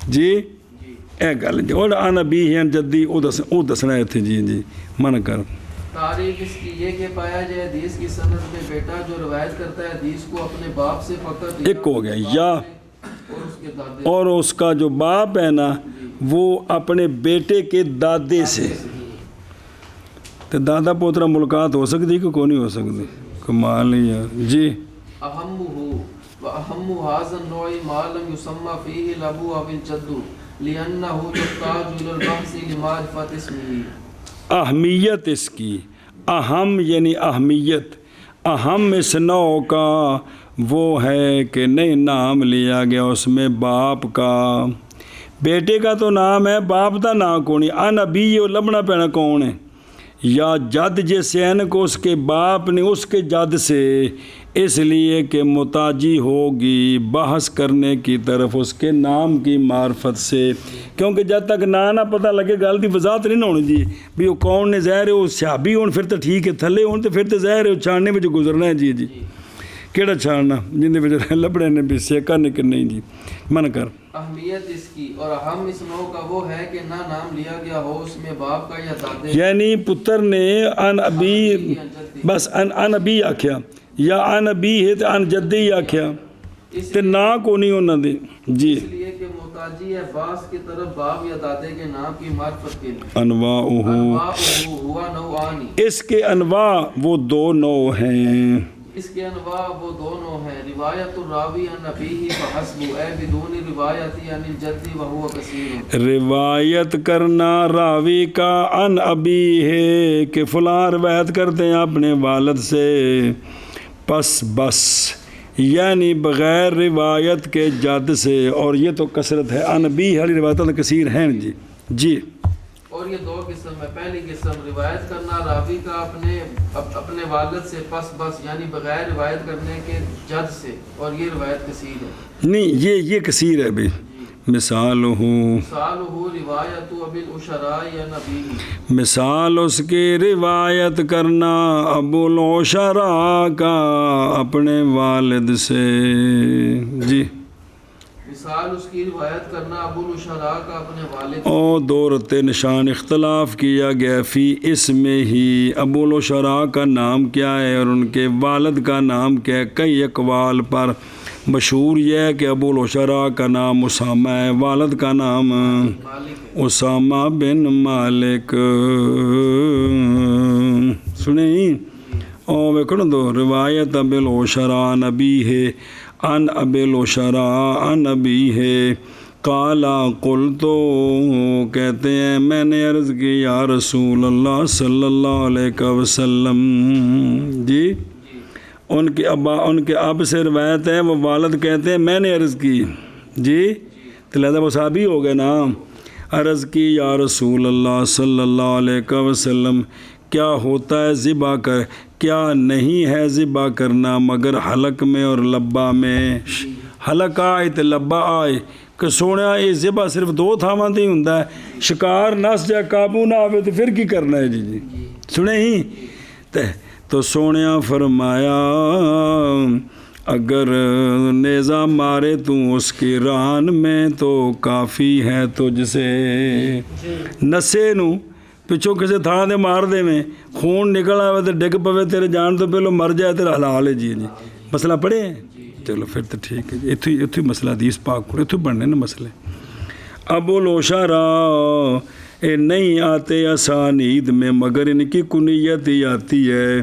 S1: جی۔ اے گل جی اور عن ابیہ عن جدی او دسنا ہے تھے جی جی من کر۔
S2: تعریف اس کی یہ کہ پایا جائے حدیث کی سند میں بیٹا جو روایت کرتا ہے حدیث کو اپنے باپ سے فقط،
S1: ایک ہو گیا یا
S2: اور اس کے دادے
S1: اور اس کا جو باپ ہے نا وہ اپنے بیٹے کے دادے سے۔ تو دادا پوترا ملاقات ہو سکتی کہ کوئی نہیں ہو سکتی؟ کمال ہی ہے جی۔
S2: اہم ہو و اہم هذا النوع ما لم يسمى فيه الاب او الجد لانه يحتاج الى البحث لمعرفة اسمه۔
S1: اہمیت اس کی، اہم یعنی اہمیت، اہم اس نوع کا وہ ہے کہ نہیں نام لیا گیا اس میں باپ کا، بیٹے کا تو نام ہے باپ کا نام کون ہے؟ ان ابی یہ لبنا پینا کون ہے؟ یا جد جیسے ہیں کو اس کے باپ نے اس کے جد سے، اس لیے کہ محتاجی ہوگی بحث کرنے کی طرف اس کے نام کی معرفت سے، کیونکہ جب تک نہ پتہ لگے گل کی وضاحت نہیں ہونی جی بھی وہ کون نے ظاہر ہے وہ صحابی ہون پھر تو ٹھیک ہے، تھلے ہون تو پھر تو ظاہر ہے چھاننے میں جو گزرنا ہے جی جی کیڑا چھاننا جن دے لبڑے نے بھی سیکا نکل نہیں جی من کر۔
S2: اہمیت اس کی اور اہم اس نوع کا وہ ہے کہ نہ نام لیا گیا ہو اس میں باپ کا یا دادے،
S1: یعنی پتر نے ان ابی بس ان ابی آکھیا یا ان ابی ہے تو ان جدی آکھیا تے نا کو نہیں انہاں دے جی۔
S2: اس لیے کہ محتاجی ہے باس کی طرف باپ یا دادے کے نام کی معرفت کے لیے۔
S1: انواعہ
S2: ہوا نوعانی،
S1: اس کے انواع وہ دو نوع ہیں،
S2: اس کے انواع وہ دونوں ہیں، روایت الراوی عن ابیہ فحسب اے بدون روایتی عن الجد وہو کثیر۔
S1: روایت کرنا راوی کا ان ابی ہے کہ فلاں روایت کرتے ہیں اپنے والد سے بس یعنی بغیر روایت کے جد سے، اور یہ تو کثرت ہے، ان ابی والی روایتیں کثیر ہیں جی جی۔
S2: اور یہ دو قسم ہے، پہلی قسم روایت کرنا راوی کا اپنے والد سے بس یعنی بغیر روایت کرنے کے جد سے، اور یہ روایت کثیر ہے
S1: نہیں یہ کثیر ہے بھی۔ مثال
S2: روایت ابی العشراء عن ابیہ،
S1: مثال اس کی روایت کرنا ابو العشراء کا اپنے والد سے جی۔
S2: مثال اس کی روایت کرنا ابو العشراء کا اپنے والد،
S1: اور دو رتے نشان اختلاف کیا گیا فی اس میں ہی، ابو العشراء کا نام کیا ہے اور ان کے والد کا نام کیا ہے؟ کئی اقوال پر مشہور یہ ہے کہ ابو العشراء کا نام اسامہ ہے، والد کا نام اسامہ بن مالک، سنیں اور ویکھو دو روایت ابی العشراء نبی ہے ان ابی العشراء ان ابی ہے، قالا قلتو کہتے ہیں میں نے عرض کی یا رسول اللہ صلی اللہ علیہ وسلم جی، ان کے اب سے روایت ہے وہ والد کہتے ہیں میں نے عرض کی جی، تو لہذا وہ صحابی ہو گئے نا، عرض کی یا رسول اللہ صلی اللہ علیہ وسلم کیا ہوتا ہے ذبح کر کیا نہیں ہے ذبح کرنا مگر حلق میں اور لبا میں. حلق آئے تو لبا آئے کہ سونے یہ ذبح صرف دو تھاواں تے ہی ہوندا ہے. شکار نس جائے قابو نہ آوے تو پھر کی کرنا ہے جی سنے ہی تو سونیا فرمایا اگر نیزہ مارے تو اس کی ران میں تو کافی ہے تجھ سے. نسے نو پچھوں کسی تھان دے مار دے میں خون نکل آئے تو ڈگ پوے تیرے جان تو پہلو مر جائے تیرا حلال ہے جی مسئلہ پڑھے ہیں. چلو پھر تو ٹھیک ہے جی اتھو مسئلہ حدیث پاک کو اتھو بڑھنے نا مسئلے. ابو الوشارا اے نہیں آتے اسانید میں مگر ان کی کنیت ہی آتی ہے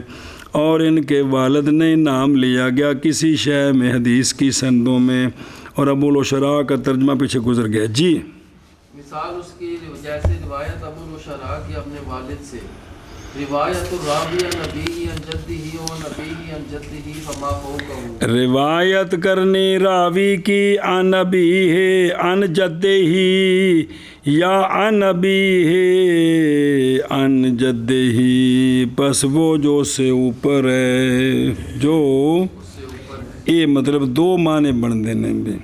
S1: اور ان کے والد نے نام لیا گیا کسی شے میں حدیث کی سندوں میں اور ابو الوشراء کا ترجمہ پیچھے گزر گیا جی.
S2: مثال اس کی جیسے روایت ابو الوشراء کی اپنے والد سے روایت الراوی عن نبی عن جدہ و نبی عن جدہ فما فوقہ.
S1: روایت کرنی راوی کی عن نبی ہے عن جدہ ہی یا عن نبی ہے عن جدہ ہی پس وہ جو سے اوپر ہے جو یہ مطلب دو معنی بن دینے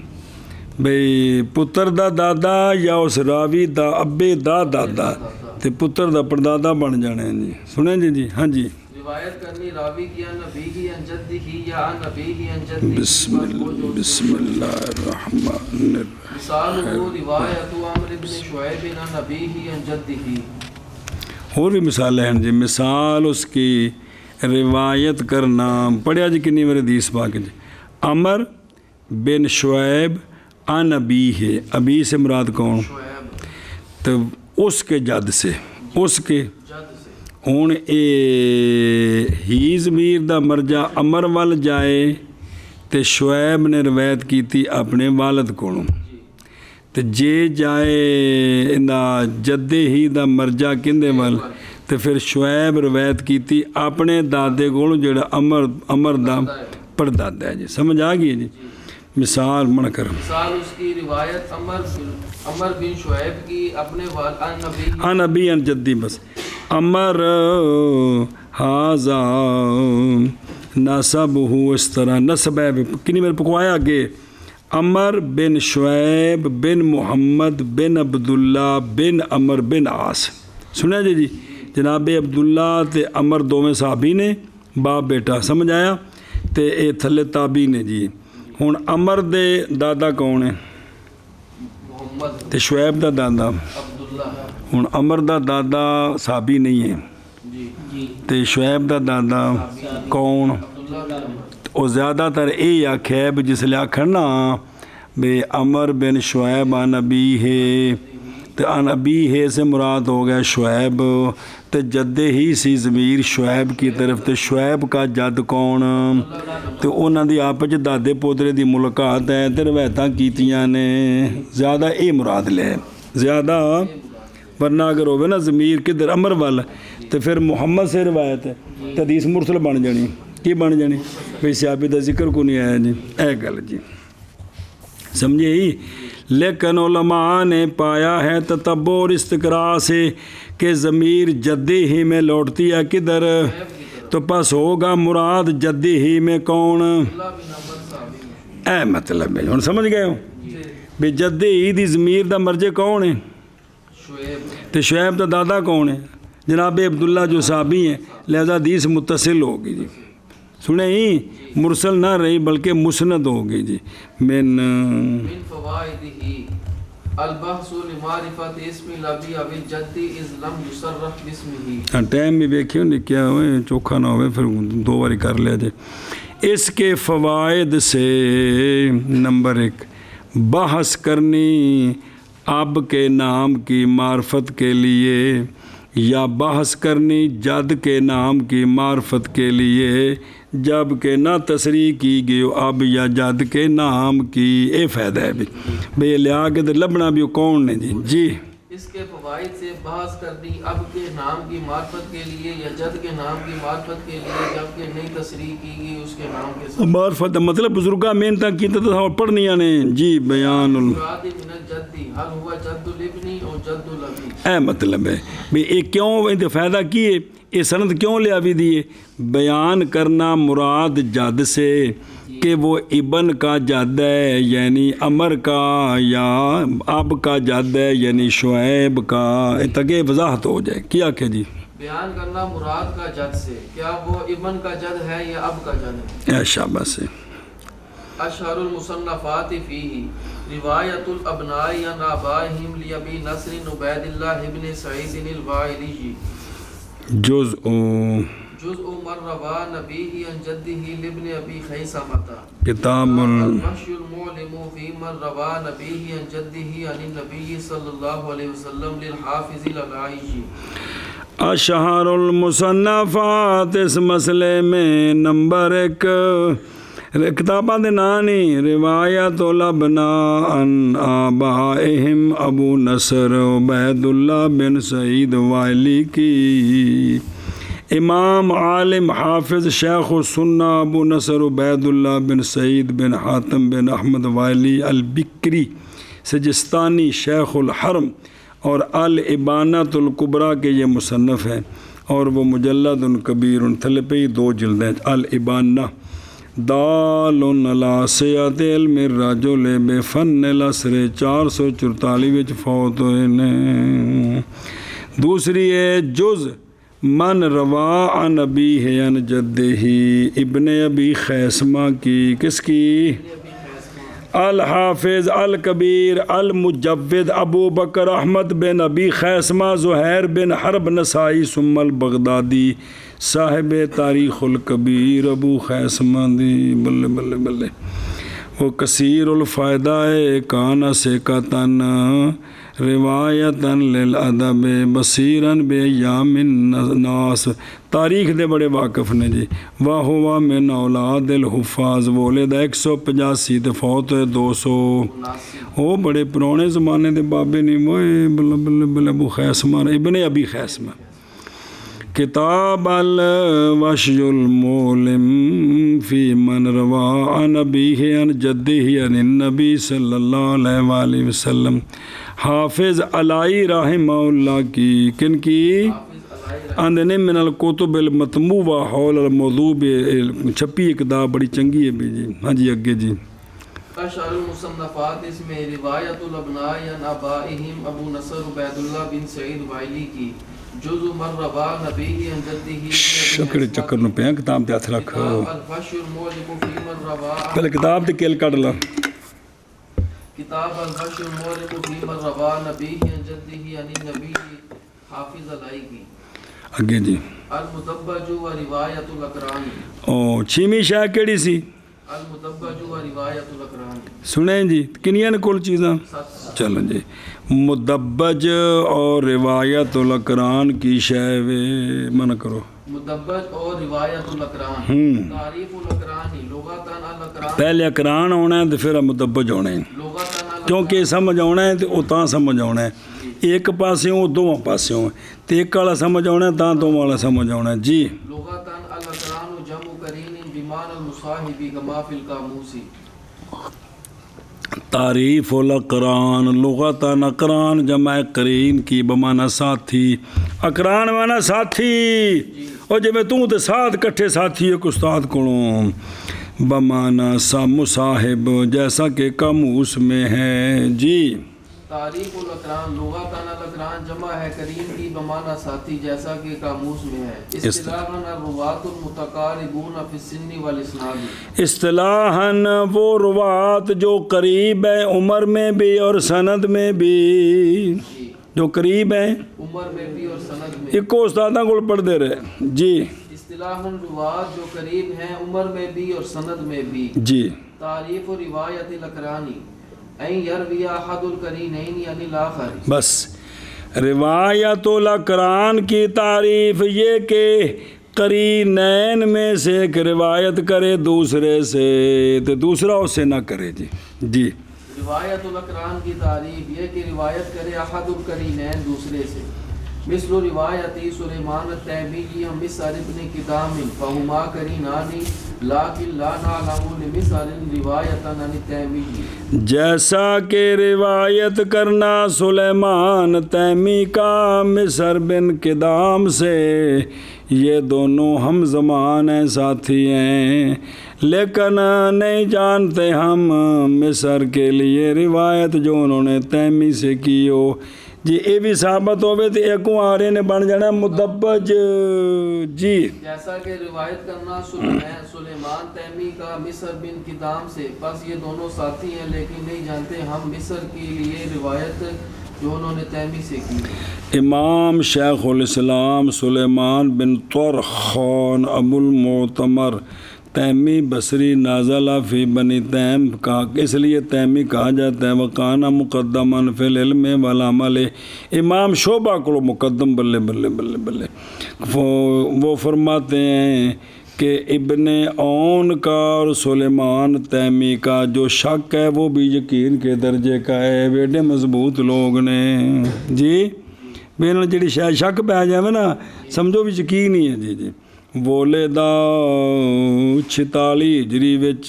S1: بھئی پتر دا دادا یا اس راوی دا ابے دا دادا تے پتر دا پردادا بن جانے ہیں جی سنیں جی ہاں جی.
S2: روایت کرنی راوی کی عن نبی ہی عن جدہ ہی یا عن نبی ہی عن جدہ ہی.
S1: بسم اللہ الرحمن الرحیم.
S2: مثال وہ روایت عمر بن شعیب عن نبی ہی عن جدہ ہی.
S1: اور بھی مثالیں ہیں جی. مثال اس کی روایت کرنا پڑھیا جی کنی میرے حدیث پاک جی. عمر بن شعیب عن ابی ہے ابی سے مراد کون تو اس کے جد سے اس کے ہوں اے ہی ضمیر دا مرجع امر وال جائے تے شعیب نے روایت کی تھی اپنے والد کو تے جے جائے دا جدے ہی دا مرجع کندے وال تے پھر شعیب روایت کی تھی اپنے دادے کو جڑا امر دا پردادا ہے جی. سمجھ آ گئی جی. مثال من کر
S2: مثال اس کی روایت عمر بن شعیب کی اپنے والد
S1: عن نبی عن جدی بس عمر ہاذا نسب ہو اس طرح نسب ہے کنی میرے پکوایا آگے عمر بن شعیب بن محمد بن عبداللہ بن عمر بن عاص. سنیا جی جناب عبداللہ تے عمر دو میں صحابی نے باپ بیٹا سمجھ آیا تے اے تھلے تابی نے جی. ہوں عمر دے دادا کون ہے
S2: محمد
S1: تے شعیب دا دادا
S2: عبداللہ.
S1: ہوں عمر دا دادا صحابی نہیں ہے تے شعیب دا دادا کون وہ زیادہ تر یہ آخیا بھی جس لئے آخر نا بے عمر بن شعیب عن ابی ہے تو عن ابی ہے سے مراد ہو گیا شعیب تو جدے ہی سی ضمیر شعیب کی طرف تو شعیب کا جد کون تو انہوں دی آپس دادے پوترے دی ملاقات ہے تو روایتاں کیتیاں نے زیادہ اے مراد لے زیادہ ورنہ اگر ہوئے نا ضمیر کدھر عمر والا تو پھر محمد سے روایت ہے تو حدیث مرسل بن جانی کی بن جانی بھئی صحابی دا ذکر کو نہیں آیا جی اے گل جی سمجھے ہی. لیکن علماء نے پایا ہے تتبع اور استقراء سے کہ ضمیر جدی ہی میں لوٹتی ہے کدھر تو پس ہوگا مراد جدی ہی میں کون اے مطلب ہے ہوں سمجھ گئے ہو بھی جدی ہی دی ضمیر دا مرجع کون ہے تو شعیب دا دادا کون ہے جناب عبداللہ جو صحابی ہیں لہذا حدیث متصل ہوگی جی. سنیں ہی مرسل نہ رہی بلکہ مسند ہوگی جی. من
S2: فوائدہ البحث لمعرفت اسم الابی او الجد اذ لم یصرح باسمہ.
S1: ٹائم بھی دیکھیے نہیں کیا ہوئے چوکھا نہ ہوئے پھر دو باری کر لیا جائے. اس کے فوائد سے نمبر 1 بحث کرنی اب کے نام کی معرفت کے لیے یا بحث کرنی جد کے نام کی معرفت کے لیے جب کہ نہ تصریح کی گئی اب یا جد کے نام کی اے فائدہ ہے بھی بھئی لیا کے لبنا بھی کون نے جی.
S2: اس کے فوائد سے بحث کرنی اب کے نام کی معرفت کے لیے یا جد کے نام کی معرفت کے لیے جب کہ نئی تصریح کی گئی اس کے نام کے ساتھ
S1: معرفت مطلب بزرگاں محنت کی تو پڑھنی نے جی بیان
S2: من الجد حل ہوا جد الابن اور جد الابی.
S1: اے مطلب ہے بھئی یہ کیوں فائدہ کیے یہ سند کیوں لیا بھی دیے؟ بیان کرنا مراد جد سے کہ وہ ابن کا جد ہے یعنی عمر کا، یا اب کا جد ہے یعنی شعیب کا، تاکہ وضاحت ہو جائے. کیا کہ جی
S2: بیان کرنا مراد کا جد سے، کیا وہ ابن کا جد ہے یا اب کا جد ہے؟
S1: شاباش سے.
S2: اشہر المصنفات فیہ روایت الابناء عن آبائہم لابی نصر عبید اللہ ابن سعید الوائلی
S1: جزء
S2: من روا نبیہ عن جدہ لابن ابی خیثمۃ
S1: کتاب
S2: الفحش المعلم فی من روا نبیہ عن جدہ عن النبی صلی اللہ علیہ وسلم للحافظ العائشی.
S1: اشہر المصنفات اس مسئلے میں نمبر 1 کتاباں دے نام نہیں، روایت الابناء عن آبائہم ابو نصر عبید اللہ بن سعید وائلی کی. امام عالم حافظ شیخ السنہ ابو نصر عبید اللہ بن سعید بن حاتم بن احمد وائلی البکری سجستانی شیخ الحرم اور الابانۃ الکبریٰ کے یہ مصنف ہیں، اور وہ مجلد کبیر تھلے پہ ہی 2 جلدیں. الابانہ دال علی سیات علم الرجل بفن الاسر 444 وچ فوت ہوئے نے. دوسری ہے جز من روا عن ابیہ عن جدہ ابن ابی خیثمہ کی. کس کی؟ الحافظ الکبیر المجود ابو بکر احمد بن ابی خیثمہ زہیر بن حرب نسائی ثم البغدادی صاحب تاریخ الکبیر ابو خیثمہ دی. بلے بلے بلے. وہ کثیر الفائدہ کان ثقۃ روایتاً للادب بصیراً بیام الناس. تاریخ دے بڑے واقف نے جی. واہوا من اولاد الحفاظ ولد 185 تے فوت ہوئے 200. وہ بڑے پرانے زمانے دے بابے نہیں وہ بلے بلے بلے ابو خیثمہ ابن ابی خیثمہ. کتاب الوشی المولم فی من روا عن ابیہ عن جدہ عن النبی صلی اللہ علیہ وآلہ وسلم. حافظ علائی رحمہ اللہ کی. کن کی؟ اندنے من الکتب المطموع حول الموضوع چھپی کتاب بڑی چنگی ہے بھی جی. ہاں جی اگے جی.
S2: اشہر المصنفات اس میں روایت الابناء عن آبائہم ابو نصر عبید اللہ بن سعید وائلی کی. جزء من روا نبیہ عن جدہ
S1: شکر چکر نو پیا کتاب تے ہاتھ رکھ.
S2: الفحش المعلم فی من روا
S1: پہلے کتاب تے کیل کڈ لا.
S2: کتاب الفحش المعلم فی من روا نبیہ عن جدہ عن النبی حافظ علائی کی.
S1: اگے جی.
S2: المدبج و روایت الاقران.
S1: او چھیمی شاہ کیڑی سی؟
S2: المدبج و روایت الاقران.
S1: سنیں جی کنیاں نے کل چیزاں. چلو جی. مدبج اور روایت الاقران کی شے منع کرو.
S2: مدبج اور روایت الاقران. تعریف الاقران لغتاً الاقران.
S1: پہلے اقران ہونا ہے تو پھر مدبج ہونا ہے، کیونکہ سمجھ آنا ہے تو وہ تاں سمجھ آنا ہے. ایک پاسوں دونوں پاسوں تو ایک والا سمجھ آنا ہے تاں دو والا سمجھ آنا ہے جی.
S2: لغتاً الاقران جمع قرین بمعنی المصاحب کما فی القاموس.
S1: تعریف الاقران لغتاً اقران جمع قرین کی بمعنی ساتھی. اقران معنی ساتھی، اور جب تو تے ساتھ کٹھے ساتھی ایک استاد کولوں. بمعنی سا مصاحب جیسا کہ قاموس میں ہے جی.
S2: تعریف الاقران لغتاً الاقران جمع ہے قرین کی بمعنی ساتھی جیسا کہ قاموس میں ہے. اصطلاحاً الرواة المتقاربون فی السن والاسناد.
S1: اصطلاحاً وہ روات جو قریب ہیں عمر میں بھی اور سند میں بھی. جو قریب ہیں
S2: عمر میں بھی اور سند میں.
S1: ایک کو استاداں کو پڑھ دے رہے جی.
S2: اصطلاحاً روات جو قریب ہیں عمر میں بھی اور سند میں بھی
S1: جی.
S2: تعریف و روایت الاقرانی این یروی احد القرینین یعنی الاخر.
S1: بس روایت الاقران کی تعریف یہ کہ قرینین میں سے ایک روایت کرے دوسرے سے تو دوسرا اس سے نہ کرے جی. جی.
S2: روایت الاقران کی تعریف یہ کہ روایت کرے احد القرینین دوسرے سے. مثل روایت سلیمان التیمی مثل ابن کدام فہما قرینان لیکن لا نعلم لمثل روایت عن التیمی،
S1: جیسا کہ روایت کرنا سلیمان تیمی کا مصر بن کدام سے، یہ دونوں ہم زمان ہیں، ساتھی ہیں، لیکن نہیں جانتے ہم مصر کے لیے روایت جو انہوں نے تیمی سے کی ہو۔ جی یہ بھی ثابت ہوئے تو ایکوں آرے نے بن جانا مدبج۔ جی
S2: جیسا کہ روایت کرنا سلیمان تیمی کا مصر بن کدام سے، پس یہ دونوں ساتھی ہیں لیکن نہیں جانتے ہم مصر کے لیے روایت جو انہوں نے تیمی سے کی۔
S1: امام شیخ الاسلام سلیمان بن طرخان ابو المعتمر تیمی بصری نازلہ فی بنی تیم کا، اس لیے تیمی کہا جاتا ہے، وقانا مقدماً فی العلم والعمل، امام شعبہ کو مقدم بلے بلے بلے بلے۔ وہ فرماتے ہیں کہ ابن عون کا اور سلیمان تیمی کا جو شک ہے وہ بھی یقین کے درجے کا ہے، بیٹے مضبوط لوگ نے۔ جی میرے جڑی شاید شک پہ جائے نا سمجھو بھی یقین ہی ہے۔ جی جی ولیدا 46 ہجری وچ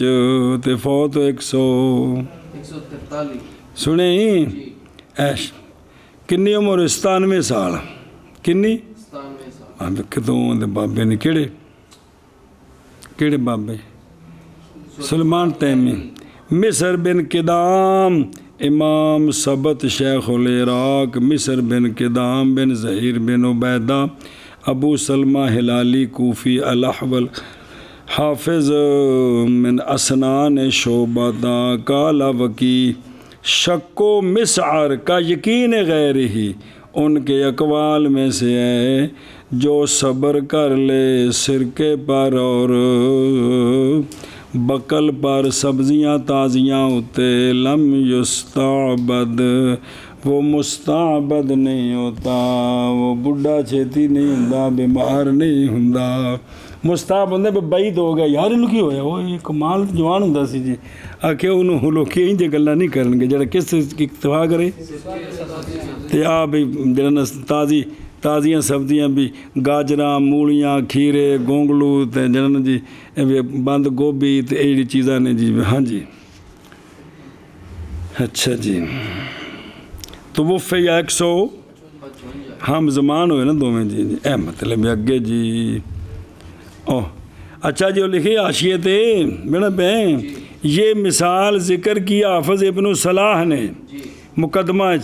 S1: تے فوت
S2: 143
S1: سنے ہی ایش کنی عمر 97 سال، کنی
S2: 97 سال۔
S1: کدوں دے بابے نے کیڑے بابے؟ سلیمان تیمی مصر بن کدام امام سبت شیخ العراق، مصر بن کدام بن ظہیر بن عبیدہ ابو سلمہ ہلالی کوفی الاحول حافظ من اسنان شعبہ قال وکی شک و مسعر کا یقین غیر ہی ان کے اقوال میں سے ہے، جو صبر کر لے سرکے پر اور بکل پر سبزیاں تازیاں ہوتے لم یستعبد، وہ مستعبد نہیں ہوتا، وہ بڈھا چھیتی نہیں ہوندا، بیمار نہیں ہوندا۔ مستعب ہوندے پہ بعید ہو گیا یار انہوں کی ہویا وہ یہ کمال جوان ہوندا سی جی آکھے انہوں لوگ کہیں جے گلہ نہیں کرن گے جڑا کس کی اکتفا کرے تے آپ جڑا تازیاں سبزیاں بھی گاجراں مولیاں کھیرے گونگلو تے جڑا جی بند گوبھی تے ایڑی چیزاں نے جی ہاں جی اچھا جی تو وہ فیا 100 ہم زمان ہوئے نا دو میں جی جی اے مطلب اگے جی اچھا جو لکھی حاشیے تے میرا بہن یہ مثال ذکر کی حافظ ابن صلاح نے مقدمہ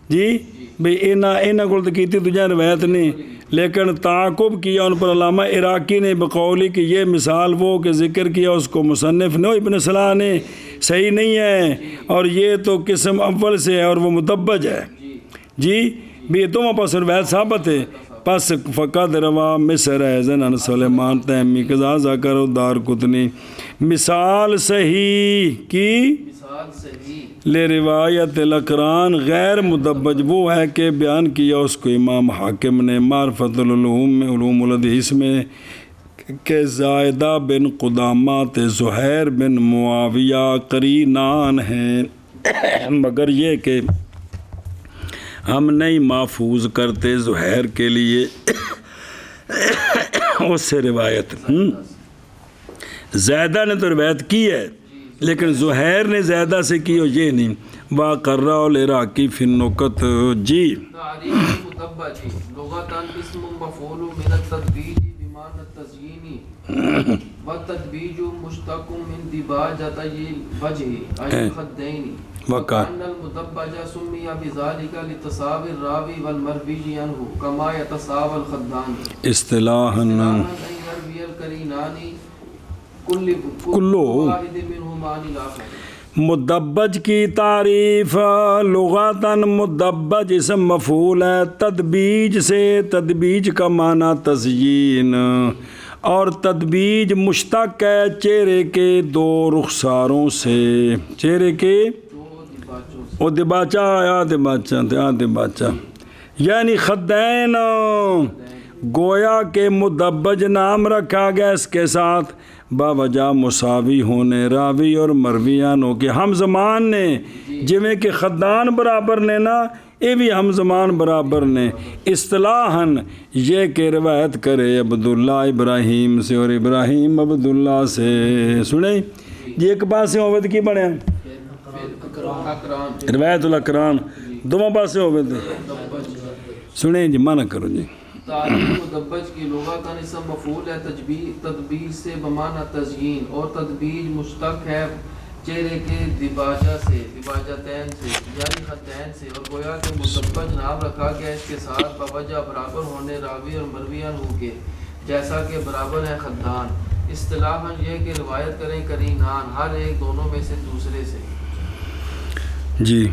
S1: جی بھئی اینا کول تو کیتی تجھے روایت نہیں لیکن تعاقب کیا ان پر علامہ عراقی نے بقولی کہ یہ مثال وہ کہ ذکر کیا اس کو مصنف نے ابن صلاح نے صحیح نہیں ہے اور یہ تو قسم اول سے ہے اور وہ مدبج ہے جی بھی تم پاس روایت ثابت ہے پس فقط روا مصر ایزن ان سلیمان تیمی قضا ذکر و دار قطنی مثال صحیح کی لے روایت الاقران غیر مدبج وہ ہے کہ بیان کیا اس کو امام حاکم نے معرفت العلوم میں علوم الحدیث میں کہ زائدہ بن قدامہ زہیر بن معاویہ قرینان ہیں مگر یہ کہ ہم نہیں محفوظ کرتے زہیر کے لیے اس سے روایت زیدہ نے تو روایت کی ہے لیکن زہیر نے زیدہ سے کی ہو یہ نہیں واقرہ العراقی فی النکت جی
S2: تعریف مدبج لغتاً اسم مفعول من التدبیج بمعنی التزیین والتدبیج مشتق من دباجۃ الوجہ ای الخدین وکأن المدبج سمی بذلك لتصاوی الراوی والمروی عنہ کما یتصاوی الخدان
S1: اصطلاحاً
S2: ان یروی القرینان کل واحد منہما عن الآخر
S1: مدبج کی تعریف لغاتاً مدبج اسم مفعول ہے تدبیج سے تدبیج کا معنی تزیین اور تدبیج مشتق ہے چہرے کے دو رخساروں سے چہرے کے او دباچہ آیا دباچہ یعنی خدین گویا کہ مدبج نام رکھا گیا اس کے ساتھ باوجہ مساوی ہونے راوی اور مرویان ہو کے ہم زمان نے جویں کہ خدان برابر نے نا یہ بھی ہم زمان برابر نے. اصطلاحاً یہ کہ روایت کرے عبداللہ ابراہیم سے اور ابراہیم عبداللہ سے. سنیں جی ایک پاسے ہوئے کی بنیا روایت الاقران دونوں پاسے ہوئے تھے. سنیں جی منع کرو جی.
S2: تعلیم مدبج کی لغتاً اسم مفعول ہے تدبیج سے بمعنی تزیین اور تدبیج مشتق ہے چہرے کے دباجہ سے دباجتین سے یعنی خطین سے اور گویا کہ مدبج نام رکھا گیا اس کے ساتھ بوجہ برابر ہونے راوی اور مرویان ہو کے جیسا کہ برابر ہے خدان. اصطلاحاً یہ کہ روایت کریں کرینان ہر ایک دونوں میں سے دوسرے سے.
S1: جی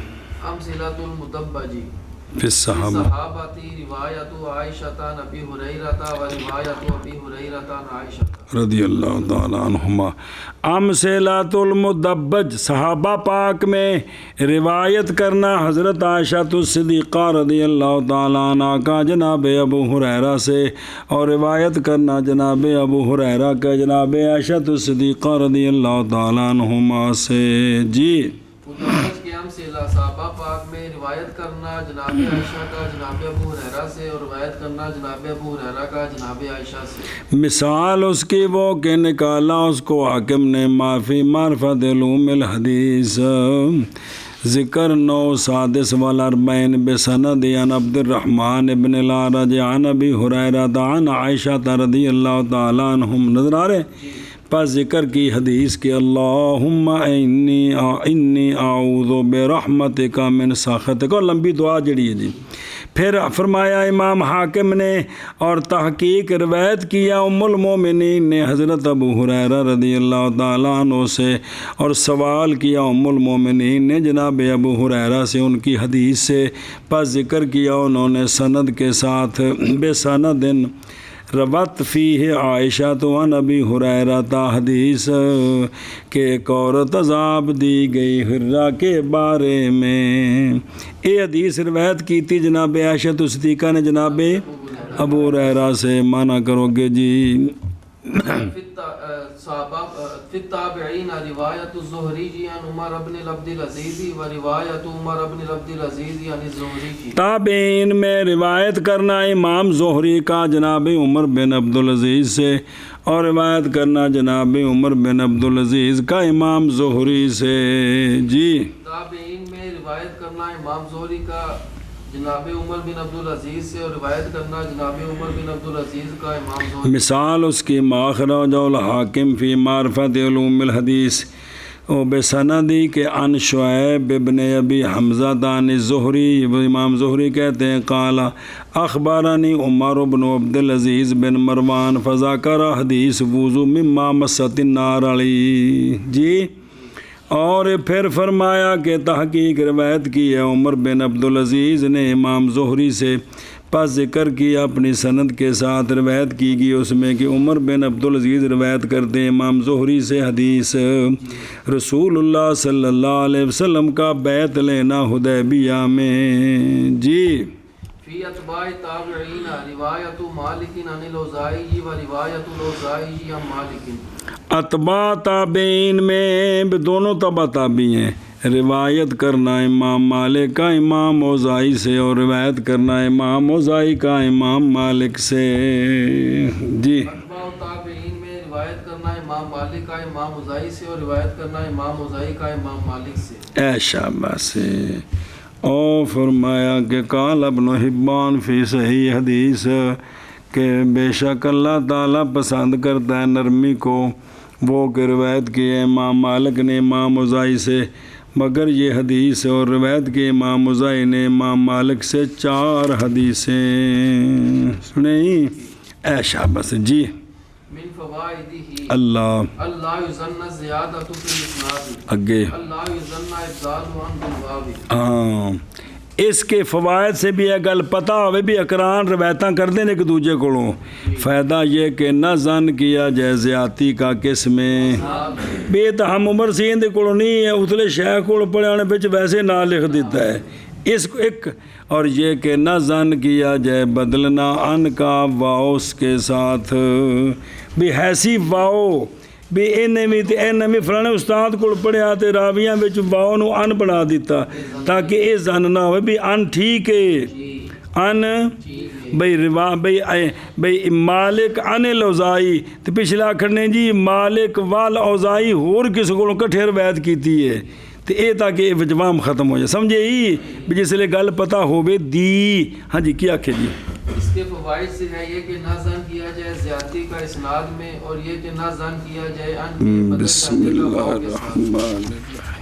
S2: امثلۃ المدبجی
S1: فی الصحابہ
S2: صحابتی روایت عائشہ ابی ہریرہ و روایت ابی ہریرہ عائشہ
S1: رضی اللہ تعالیٰ عنہما. امثلۃ المدبج صحابہ پاک میں روایت کرنا حضرت عائشہ الصدیقہ رضی اللہ تعالیٰ عنہ کا جناب ابو ہریرہ سے اور روایت کرنا جناب ابو ہریرہ کا جناب عائشہ الصدیقہ رضی اللہ تعالیٰ عنہما سے. جی
S2: مدبج کے امثلہ صحابہ پاک میں روایت کرنا جناب عائشہ کا جناب ابو ہریرہ سے اور روایت کرنا جناب ابو ہریرہ کا جناب عائشہ سے.
S1: مثال اس کی وہ کہ نکالا اس کو حاکم نے معافی معرفت علوم الحدیث ذکر 9 سادس والاربعین بسند عن عبد الرحمن ابن العرج عن ابی ہریرہ عن عائشہ رضی اللہ تعالیٰ عنہم. نظر آ رہے پس ذکر کی حدیث کہ اللہم انی اعوذ برحمتک من سخطک اور لمبی دعا جڑی ہے جی. پھر فرمایا امام حاکم نے اور تحقیق روایت کیا ام المومنین نے حضرت ابو ہریرہ رضی اللہ تعالیٰ عنہ سے اور سوال کیا ام المومنین نے جناب ابو ہریرہ سے ان کی حدیث سے. پس ذکر کیا انہوں نے سند کے ساتھ بے سند روت فیہ عائشہ تو عن ابی ہریرہ تا حدیث کہ ایک عورت عذاب دی گئی ہرہ کے بارے میں. یہ حدیث روایت کی تھی جناب عائشہ صدیقہ نے جناب ابو ہریرہ سے. مانا کرو گے جی.
S2: فی التابعین روایت الزہری عن عمر بن عبد العزیز و روایت عمر بن عبد العزیز عن الزہری.
S1: تابعین میں روایت کرنا امام زہری کا جناب عمر بن عبد العزیز سے اور روایت کرنا جناب عمر بن عبد العزیز کا امام زہری سے. جی
S2: تابعین میں روایت کرنا امام زہری کا جناب عمر بن عبد العزیز سے اور روایت کرنا جناب عمر بن عبد العزیز کا امام زہری. مثال اس کی ماخرج الحاکم فی معرفت علوم الحدیث و بسندی کے عن شعیب ابن ابی حمزہ عن الزہری. امام زہری کہتے ہیں قال اخبرنی عمر بن عبد العزیز بن مروان فذکر حدیث وضو مما مست النار علی. جی اور پھر فرمایا کہ تحقیق روایت کی ہے عمر بن عبد العزیز نے امام زہری سے. پس ذکر کیا اپنی سند کے ساتھ روایت کی گئی اس میں کہ عمر بن عبد العزیز روایت کرتے ہیں امام زہری سے حدیث رسول اللہ صلی اللہ علیہ وسلم کا بیعت لینا حدیبیہ میں. جی فی اتباع تابعین روایت مالک عن الاوزاعی و روایت الاوزاعی عن مالک.
S1: اتباع تابعین میں دونوں تبع تابعی ہیں. روایت کرنا امام مالک کا امام اوزاعی سے اور روایت کرنا امام اوزاعی کا امام مالک سے. جی
S2: اتباع تابعین میں روایت کرنا امام مالک کا امام اوزاعی سے اور روایت کرنا امام اوزاعی کا امام مالک سے.
S1: اے شاباش سے. اور فرمایا کہ قال ابن حبان فی صحیح حدیث کہ بے شک اللہ تعالیٰ پسند کرتا ہے نرمی کو وہ کہ روایت کی ہے امام مالک نے امام اوزاعی سے. مگر یہ حدیث اور روایت کی امام اوزاعی نے امام مالک سے 4 حدیثیں. سنیں اے شاباش. جی
S2: من فوائدہ
S1: اللہ
S2: اللہ یظن زیادۃ فی الاسناد
S1: اگے
S2: اللہ یظن افضال عن بالواو.
S1: ہاں اس کے فوائد سے بھی یہ گل پتہ ہوئے بھی اقران روایتاں کر دیں ایک دوجے کولوں. فائدہ یہ کہ نہ زن کیا جائے زیادتی کا کس میں بے تو ہم عمر سین دے کولوں نہیں ہے اتلے شیخ کول پڑھانے بچ ویسے نہ لکھ دیتا ہے اس کو ایک. اور یہ کہ نہ زن کیا جائے بدلنا ان کا واؤ اس کے ساتھ بھی ایسی واؤ بھی ਇਹਨੇ ਵੀ ਤੇ ਇਹਨੇ ਵੀ ਫਲਾਣੇ ਉਸਤਾਦ ਕੋਲ ਪੜ੍ਹਿਆ ਤੇ ਰਾਵੀਆਂ ਵਿੱਚ ਵਾਓ ਨੂੰ ਅਨ ਬਣਾ ਦਿੱਤਾ ਤਾਂ ਕਿ ਇਹ ਜ਼ਨ ਨਾ ਹੋਵੇ ਵੀ ਅਨ ਠੀਕ ਹੈ ਅਨ ਬਈ ਰਿਵਾ ਬਈ ਮਾਲਿਕ ਅਨ ਲੌਜ਼ਾਈ ਤੇ ਪਿਛਲਾ ਆਖਣ ਨੇ ਜੀ ਮਾਲਿਕ ਵਲ ਔਜ਼ਾਈ ਹੋਰ ਕਿਸੇ ਕੋਲੋਂ ਇਕੱਠੇ ਰਵਾਇਤ ਕੀਤੀ ਹੈ ਤੇ ਇਹ ਤਾਂ ਕਿ ਇਹ ਵਿਜਵਾਮ ਖਤਮ ਹੋ ਜਾਏ ਸਮਝੇ ਹੀ بھی جس لئے گل پتہ ہوئے دی ہاں جی کیا آکھے جی
S2: اس کے فوائد سے ہے یہ کہ نہ زن کیا جائے زیادتی کا اسناد میں اور یہ کہ نہ زن کیا جائے ان کے بدل
S1: بسم اللہ الرحمن الرحیم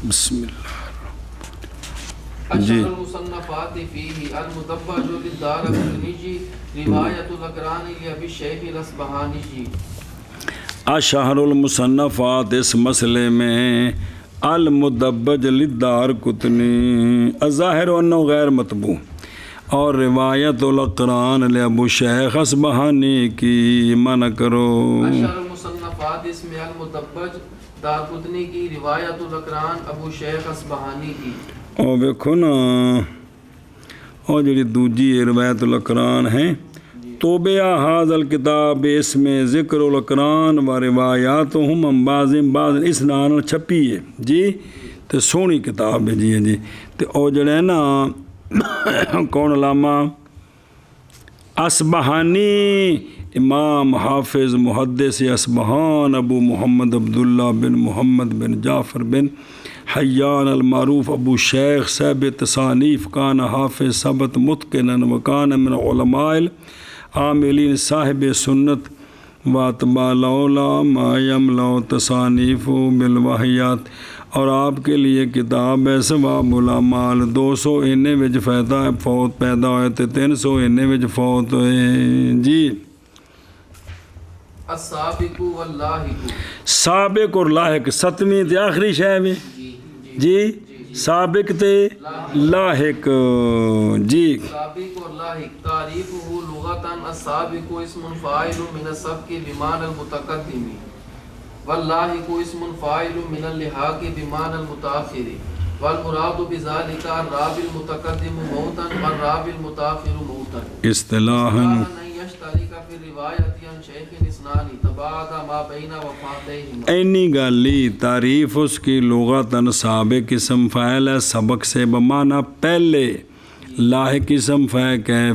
S1: بسم اللہ
S2: اشہر المصنفات فیہ المدبج للدار قطنی روایت الاقران لابی الشیخ الاسبہانی جی
S1: اشہر المصنفات اس مسئلے میں المدبج للدار قطنی الظاہر انہ غیر مطبوع اور روایت الاقران لابو شیخ اسبہانی کی منع کرو
S2: اشہر المصنفات اس میں المدبج دار قطنی کی روایت الاقران ابو شیخ اسبہانی کی
S1: اور دیکھو نا اور جڑی دوجی روایت الاقران ہیں توبیہ حاضر الکتاب اس میں ذکر الاقران و روایاتہم ہم بعض اس نان چھپی ہے جی تو سونی کتاب ہے جی تو او جڑے نا کون علامہ اسبہانی امام حافظ محدث اسبہان ابو محمد عبداللہ بن محمد بن جعفر بن حیان المعروف ابو شیخ صاحب تصانیف کان حافظ ثبت متقنن وکان من علماء عاملین صاحب سنت واتباع لولا ما یملا تصانیف بالوحیات اور آپ کے لیے کتاب ہے ثواب العمال 200 انہیں وچ فائدہ فوت پیدا ہوئے تھے 300 انہیں وچ فوت ہوئے جی
S2: السابق واللاحق
S1: سابق اور لاحق ستویں تے آخری شے میں جی سابق تے لاحق جی
S2: سابق اور لاحق تعریفہ لغتاً السابق اسم فاعل من السبق بمعنى المتقدم واللاحق اسم فاعل من اللحاق بمعنى المتأخر والمراد بذلك الراوي المتقدم موتا والراوي المتأخر موتا
S1: اصطلاحاً
S2: يشترك في الرواية عن شيخ اثنان تباعد ما بين وفاتيهما
S1: اینی گالی تعریف اس کی لغتاً سابق اسم فاعل ہے سبق سے بمعنی پہلے لاحق اسم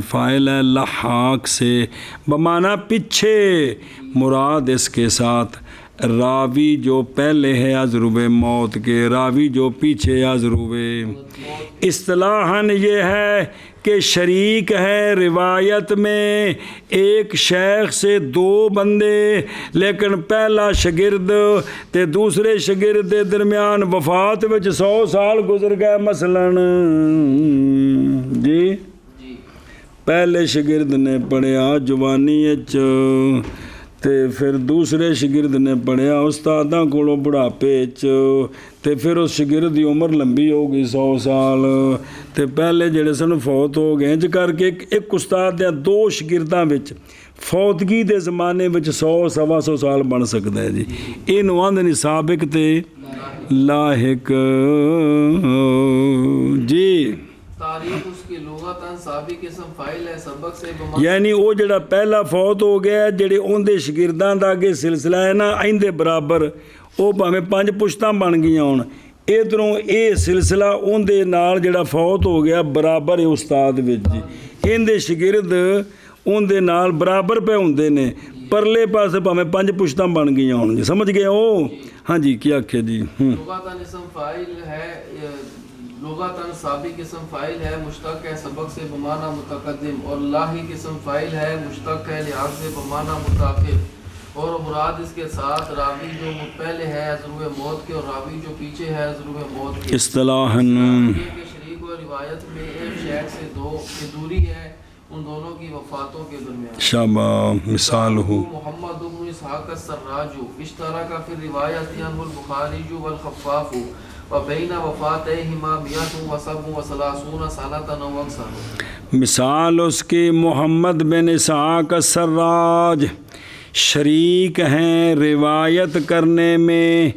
S1: فاعل ہے لحاق سے بمعنی پیچھے مراد اس کے ساتھ راوی جو پہلے ہے ازروب موت کے راوی جو پیچھے ازروب اصطلاحاً یہ ہے کہ شریک ہے روایت میں ایک شیخ سے 2 بندے لیکن پہلا شگرد تے دوسرے شگرد دے درمیان وفات وچ 100 سال گزر گئے مثلاً جی پہلے شگرد نے پڑھیا جوانی اچ تے پھر دوسرے شگرد نے پڑھیا استاداں کولوں بڑھاپے چ تے پھر اس شگرد دی عمر لمبی ہو گئی 100 سال تے پہلے جڑے سن فوت ہو گئے انج کر کے ایک استاد دے 2 شگرداں وچ فوتگی دے زمانے وچ 100-125 سال بن سکدا ہے جی اینوں آندے نے سابق تے لاحق جی
S2: تعریف اس کی لغتاً سابق اسم فاعل ہے سبق سے
S1: یعنی وہ جڑا پہلا فوت ہو گیا جڑے اندے شگرداں دا اگے سلسلہ ہے نا ایندے برابر وہ بھاویں 5 پشتاں بن گئیاں ہون ادھروں اے سلسلہ اندے نال جڑا فوت ہو گیا برابر ہے استاد وچ جی ایندے شگرد اندے نال برابر پہ ہوندے نے پرلے پاسے بھاویں 5 پشتاں بن گئیاں ہون جی سمجھ گئے ہو ہاں جی کیا آکھے جی
S2: لغتاً اسم فاعل ہے لغتاً سابق اسم فاعل ہے مشتق ہے سبق سے بمعنی متقدم اور لاحق اسم فاعل ہے مشتق ہے لحاظ سے بمعنی متأخر اور مراد اس کے ساتھ راوی جو پہلے ہے ضرور موت کے اور راوی جو پیچھے ہے ضرور موت کے
S1: اصطلاحاً
S2: شریک و روایت میں ایک شیخ سے 2 کی دوری ہے ان دونوں کی وفاتوں کے درمیان
S1: شابہ مثال ہو
S2: محمد بن اسحاق السراج اشترک فی الروایت عنہ البخاری والخفاف وبین وفاتہما 137 سنۃ و اکثر
S1: مثال اس کی محمد بن اسحاق السراج شریک ہیں روایت کرنے میں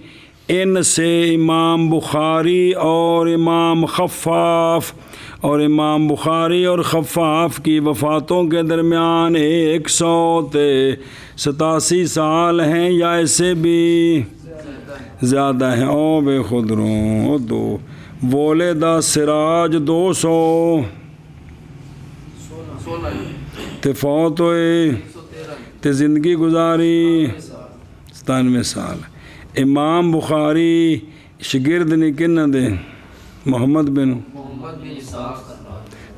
S1: ان سے امام بخاری اور امام خفاف اور امام بخاری اور خفاف کی وفاتوں کے درمیان 187 سال ہیں یا اس سے بھی زیادہ ہیں. او بے خدروں دو والدہ سراج 200 تے فوت ہوئے تے زندگی گزاری 97 سال. امام بخاری شگرد نے کنہ دے محمد بن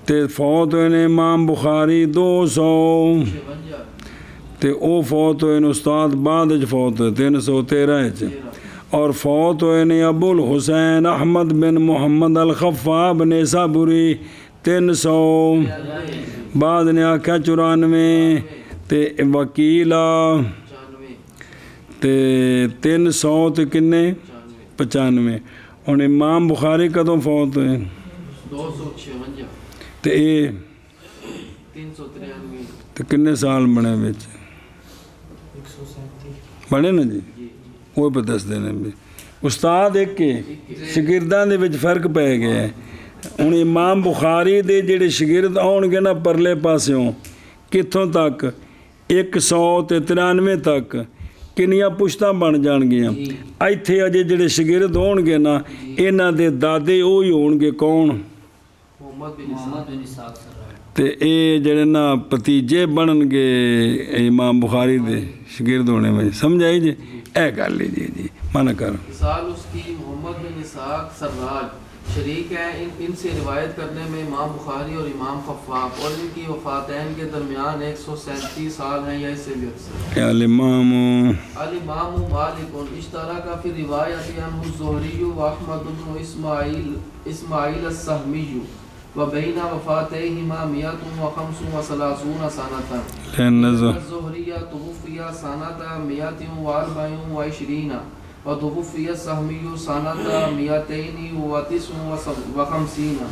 S1: تے فوت ہوئے نے امام بخاری 200 تے او فوت ہوئے نے استاد بعد فوت ہوئے 313 اور فوت ہوئے نے ابو الحسین احمد بن محمد الخفاف نیسابوری 300 بعد نے آکھا 94 تے وکیلا تے 300 تے کنے 95. اور امام بخاری کدوں فوت ہوئے
S2: 256
S1: تے اے
S2: 393
S1: تے کنے سال بنے بچ بنے نا جی وہ پہ دس دینے بھی استاد ایک کے شگردان دے وچ فرق پہ گیا ہے. ہن امام بخاری دے جڑے شگرد آن گے نا پرلے پاسوں کتھوں تک 193 تک کنیاں پشتاں بن جان گیاں. ایتھے اجے جڑے شگرد ہون گے نا انہاں دے دادے وہی ہون گے کون
S2: محمد بن اسحاق
S1: تے اے جڑے نا پتیجے بنن گے امام بخاری دے شگرد ہونے میں. سمجھائی جی اے گل جی مانا کر
S2: مثال اس کی محمد بن اسحاق سراج شریک ہیں ان سے روایت کرنے میں امام بخاری اور امام خفاف اور ان کی وفاتین کے درمیان 137 سال ہیں یا اس سے بھی اکثر.
S1: الامام
S2: مالک اشترک فی روایت عنہ الزہری و احمد بن اسماعیل السہمی وبین وفاتیہما 135 سنۃ. الزہری توفی سنۃ 124 وتوفی السہمی سنۃ 259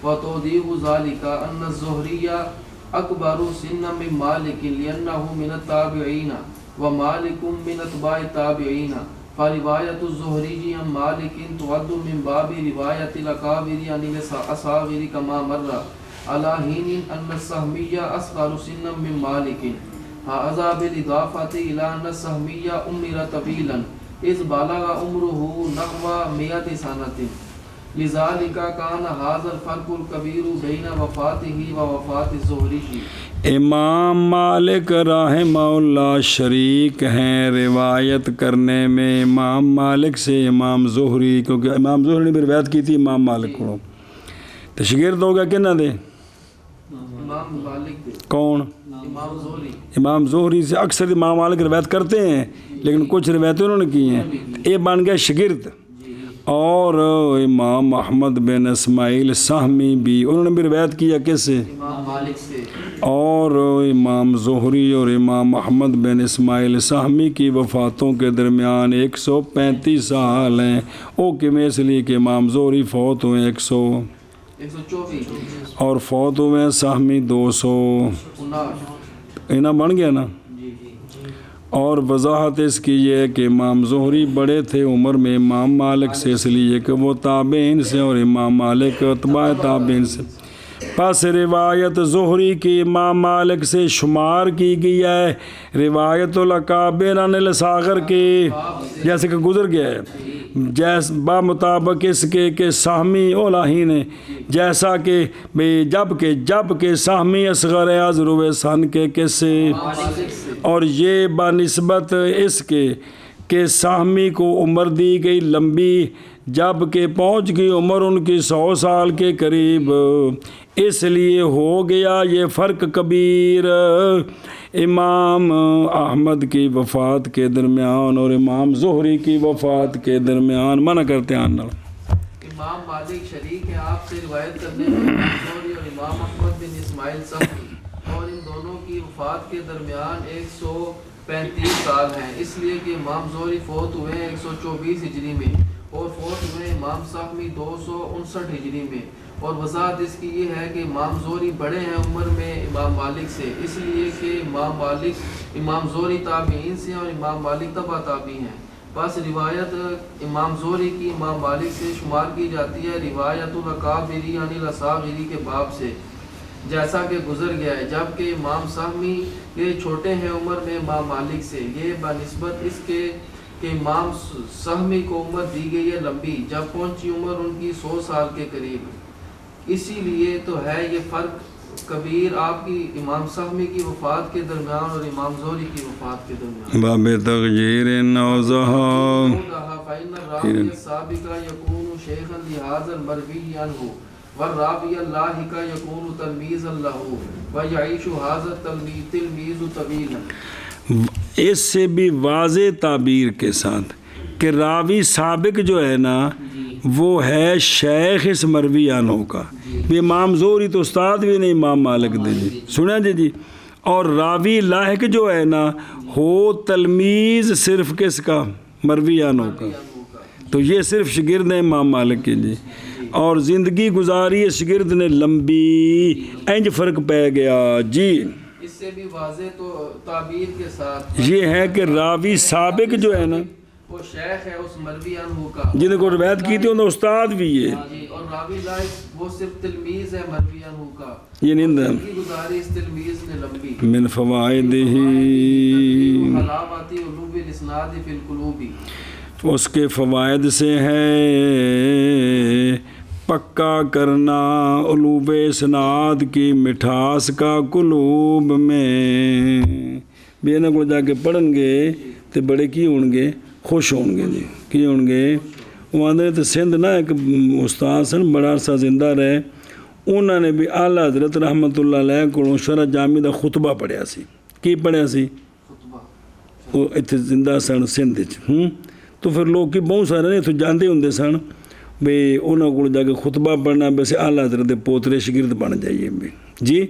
S2: وتوضیح ذلك ان الزہری اکبر سنا من مالک لأنہ من التابعین ومالک من اتباع التابعین فروایت الزہری عن مالک تعد من باب روایت الاکابر عن الاصاغر كما مر على حين ان السہمی اصغر سنا من مالک. هذا بالاضافة الى ان السہمی عمر طویلا اذ بالغ عمره نحو 100 سنة. لذلك كان هذا الفرق الكبير بين وفاته ووفات الزہری.
S1: امام مالک رحمہ اللہ شریک ہیں روایت کرنے میں امام مالک سے امام زہری، کیونکہ امام زہری نے بھی روایت کی تھی امام مالک کو. تو شگرد ہوگا کنا دے
S2: امام مالک دے
S1: کون
S2: امام زہری.
S1: امام زہری سے اکثر امام مالک روایت کرتے ہیں لیکن کچھ روایتیں انہوں نے کی ہیں. یہ بن گیا شگرد. اور امام احمد بن اسماعیل سہمی بھی انہوں نے بھی روایت کیا کس سے
S2: امام مالک سے. اور
S1: امام زہری اور امام احمد بن اسماعیل سہمی کی وفاتوں کے درمیان 135 سال ہیں. او کہ میں اس لیے کہ امام زہری فوت ہوئے
S2: 124
S1: اور فوت ہوئے سہمی 200 انہاں بن گیا نا. اور وضاحت اس کی یہ ہے کہ امام زہری بڑے تھے عمر میں امام مالک سے اس لیے کہ وہ تابعین سے اور امام مالک اتباع تابعین سے. پس روایت زہری کی امام مالک سے شمار کی گئی ہے روایت الاکابر عن الاصاغر کے جیسے کہ گزر گیا ہے با مطابق اس کے کہ سہمی اولاہی نے جیسا کہ جب کہ سہمی اصغر اعظر ہوئے سن کے کس سے اور یہ بنسبت اس کے کہ سہمی کو عمر دی گئی لمبی جب کہ پہنچ گئی عمر ان کی 100 سال کے قریب اس لیے ہو گیا یہ فرق کبیر امام احمد کی وفات کے درمیان اور امام زہری کی وفات کے درمیان. منع کرتے ہیں
S2: امام مالک شریک ہے آپ سے روایت کرنے میں امام زہری اور امام احمد بن اسماعیل سہمی اور ان دونوں کی وفات کے درمیان 135 سال ہیں اس لیے کہ امام زہری فوت ہوئے 124 ہجری میں اور فوت ہوئے امام سہمی 259 ہجری میں. اور وضاحت اس کی یہ ہے کہ امام زہری بڑے ہیں عمر میں امام مالک سے اس لیے کہ امام زہری تابعین سے اور امام مالک تبع تابعی ہیں. بس روایت امام زہری کی امام مالک سے شمار کی جاتی ہے روایت الاکابری یعنی الاصاغری کے باب سے، جیسا کہ گزر گیا ہے، جبکہ امام سہمی یہ چھوٹے ہیں عمر میں امام مالک سے، یہ بنسبت اس کے کہ امام سہمی کو عمر دی گئی ہے لمبی، جب پہنچی عمر ان کی 100 سال کے قریب، اسی لیے تو ہے یہ فرق کبیر آپ کی امام سہمی کی وفات کے درمیان اور امام زہری کی وفات کے درمیان۔
S1: باب تغییر نوزہا
S2: فإن الراوی السابق یکون شیخا لہذا المروی عنہ والراوی اللاحق یکون تلمیذا لہ ویعیش هذا التلمیذ طویلا۔
S1: اس سے بھی واضح تعبیر کے ساتھ کہ راوی سابق جو ہے نا وہ ہے شیخ اس مروی عنہ کا، امام زہری تو استاد بھی نہیں امام مالک دے جی، سنا جی، اور راوی لاحق جو ہے نا ہو تلمیذ صرف کس کا؟ مروی عنہ کا، تو یہ صرف شگرد ہیں امام مالک کے جی، اور زندگی گزاری اس شگرد نے لمبی، انج فرق پہ گیا جی۔
S2: اس سے بھی واضح تو تعبیر کے ساتھ
S1: یہ ہے کہ راوی سابق جو ہے نا
S2: وہ شیخ ہے اس مروی عنہ کا،
S1: جن کو روایت کی تھی انہوں استاد بھی ہے،
S2: اور راوی لاحق وہ صرف تلمیذ ہے مروی عنہ کا،
S1: یہ نہیں
S2: زندگی گزاری اس تلمیذ نے لمبی۔
S1: من فوائدہ
S2: حلاوت علوم الاسناد فی القلوب،
S1: اس کے فوائد سے ہے پکا کرنا علوم اسناد کی مٹھاس کا قلوب میں، بھی انہوں کو جا کے پڑھن گے تو بڑے کی ہوں گے؟ خوش ہوں گے جی، کی ہوں گے؟ وہ آدھے تو سندھ نا ایک استاد سن بڑا عرصہ زندہ رہے، انہوں نے بھی اعلیٰ حضرت رحمت اللہ علیہ کو شرح جامع دا خطبہ پڑھیا سی، کی پڑھیا سی؟ وہ اتنے زندہ سن سندھ تو پھر لوگ کی بہت سارے نہیں تو جاندے ہوں سن بھی انہوں کو جا کے خطبہ پڑھنا ویسے اعلیٰ حضرت پوترے شگرد بن جائیے بھی جی،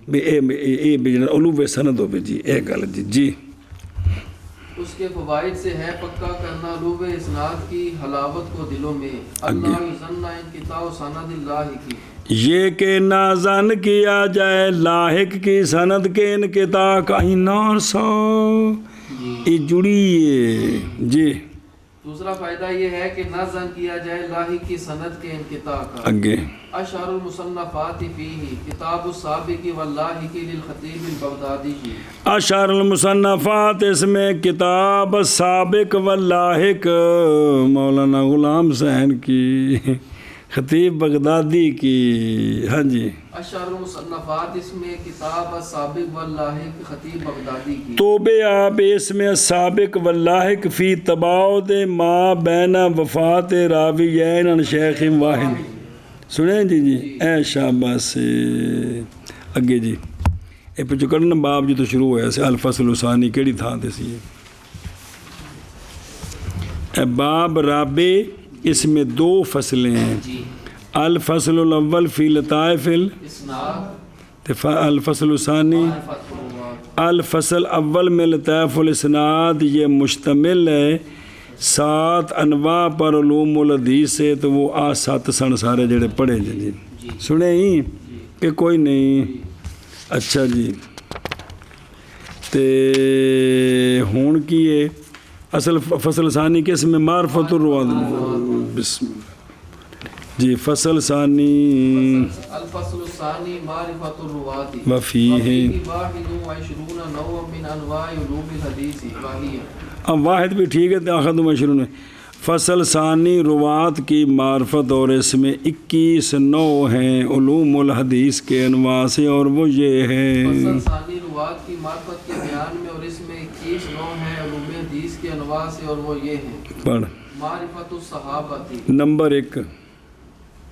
S1: بھی اے بھی علوم سند ہو جی، اے گل جی جی۔
S2: اس کے فوائد سے ہے پکا کرنا علوم اسناد کی حلاوت کو دلوں میں، اللہ یظن انقطاع سند اللہ کی،
S1: یہ کہ نازن کیا جائے لاحق کی سند کے انقطاع کا ہی نارسا، یہ جڑی ہے جی۔
S2: دوسرا فائدہ یہ ہے کہ نہ زن کیا جائے لاحق کی سند کے انقطاع کا۔
S1: اگے
S2: اشہر المصنفات فیہ کتاب السابق واللاحق للخطیب البغدادی کی،
S1: اشہر المصنفات اس میں کتاب السابق واللاحق مولانا غلام حسین کی، خطیب بغدادی کی، ہاں جی۔
S2: اشہر المصنفات اس میں کتاب السابق واللاحق خطیب بغدادی کی،
S1: توبے آپ اس میں السابق واللاحق فی تباعد ما بین وفات راویین عن شیخ واحد، سنیں جی جی، اے شاباش سے اگے جی، اے پہ جو کرنا باب جو تو شروع ہویا سے الفصل الثانی کیڑی تھا تے سی اے باب رابع، اس میں 2 فصلیں ہیں، الفصل الاول فی لطائف الفصل الثانی، الفصل اول میں لطائف الاسناد، یہ مشتمل ہے 7 انواع پر علوم الحدیث سے، تو وہ 7 سن سارے جڑے پڑھے جی، سنے ہی کہ کوئی نہیں؟ اچھا جی، تے ہون کی ہے اصل فصل ثانی کس میں معرفت الرواد، بسم اللہ جی، فصل ثانی
S2: الفصل الثانی معرفت الرواد
S1: وفیہ
S2: 21 نوع من انواع علوم الحدیث واہی،
S1: اب واحد بھی ٹھیک ہے، آخر میں شروع میں فصل ثانی روات کی معرفت، اور اس میں 21 نوع ہیں علوم الحدیث کے انواع سے، اور وہ یہ ہے
S2: فصل ثانی روات کی معرفت کے بیان میں، اور اس میں 21 نوع ہیں علوم حدیث کے انواع سے، اور وہ یہ ہیں
S1: پڑھ
S2: معرفت الصحابہ،
S1: نمبر 1،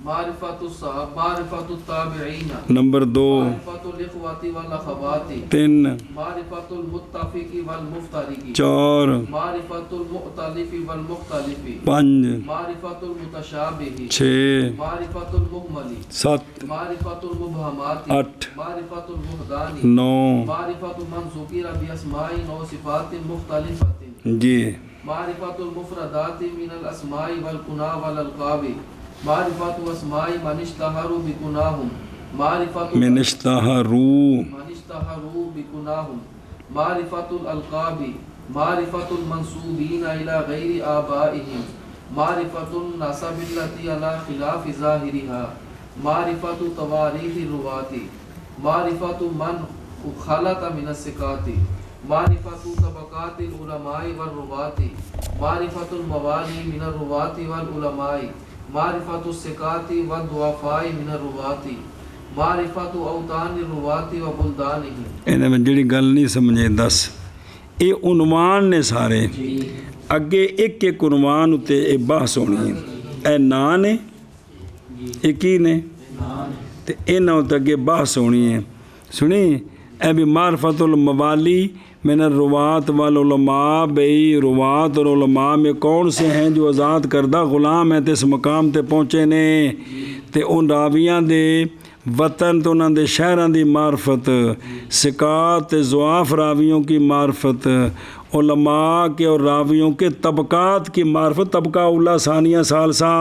S2: معرفت الصحابہ، معرفت التابعین،
S1: نمبر 2،
S2: معرفت الاخوات والاخوات،
S1: 3،
S2: معرفت المتفق والمفترق،
S1: 4،
S2: معرفت المؤتلف والمختلف،
S1: 5،
S2: معرفت المتشابہ،
S1: 6،
S2: معرفت المحمل،
S1: 7،
S2: معرفت المبہمات،
S1: 8،
S2: معرفت المحدان،
S1: 9
S2: معرفت من ذکر باسماء و صفات مختلفۃ،
S1: جی،
S2: معرفت المفردات من الاسماء والکناء والالقاب، معرفت اسماء من اشتہروا بکناہم، معرفت
S1: من اشتہروا
S2: بکناہم، معرفت الالقاب، معرفت المنسوبین الی غیر آبائہم، معرفت النسب التی علی خلاف ظاہرها، معرفت تواریخ الرواة، معرفت من خلط من الثقات، معرفت طبقات العلماء والرواة، معرفت الموالی من الرواة والعلماء، معرفت الثقات والضعفاء من الرواة، معرفت اوطان الرواة وبلدانهم۔
S1: انہاں میں جڑی گل نہیں سمجھے دس، اے عنوان نے سارے اگے ایک ایک عنوان اتے اے بحث ہونی ہے، اے نا نے اے کی نے تے انہاں تے اگے بحث ہونی ہے۔ سنی اے بھی معرفت الموالی من الرواة والعلماء، بھئی رواة اور علماء میں کون سے ہیں جو آزاد کردہ غلام ہیں تے اس مقام تے پہنچے نے، تے ان راویاں دے وطن تو انہاں دے شہراں دی معرفت، ثقات تے ضعاف راویوں کی معرفت، علماء کے اور راویوں کے طبقات کی معرفت، طبقہ اولا ثانیہ ثالثہ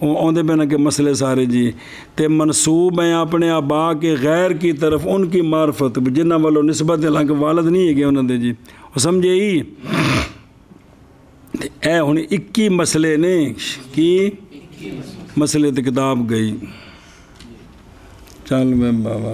S1: اوندے بنا کے مسئلے سارے جی، تے منسوب ہیں اپنے آبا کے غیر کی طرف ان کی معرفت جنہاں والوں نسبت حالانکہ والد نہیں ہے گے انہاں دے جی، وہ سمجھے ہی اے ہن 21 مسئلے نے کی مسئلے تے کتاب گئی۔ چل میں بابا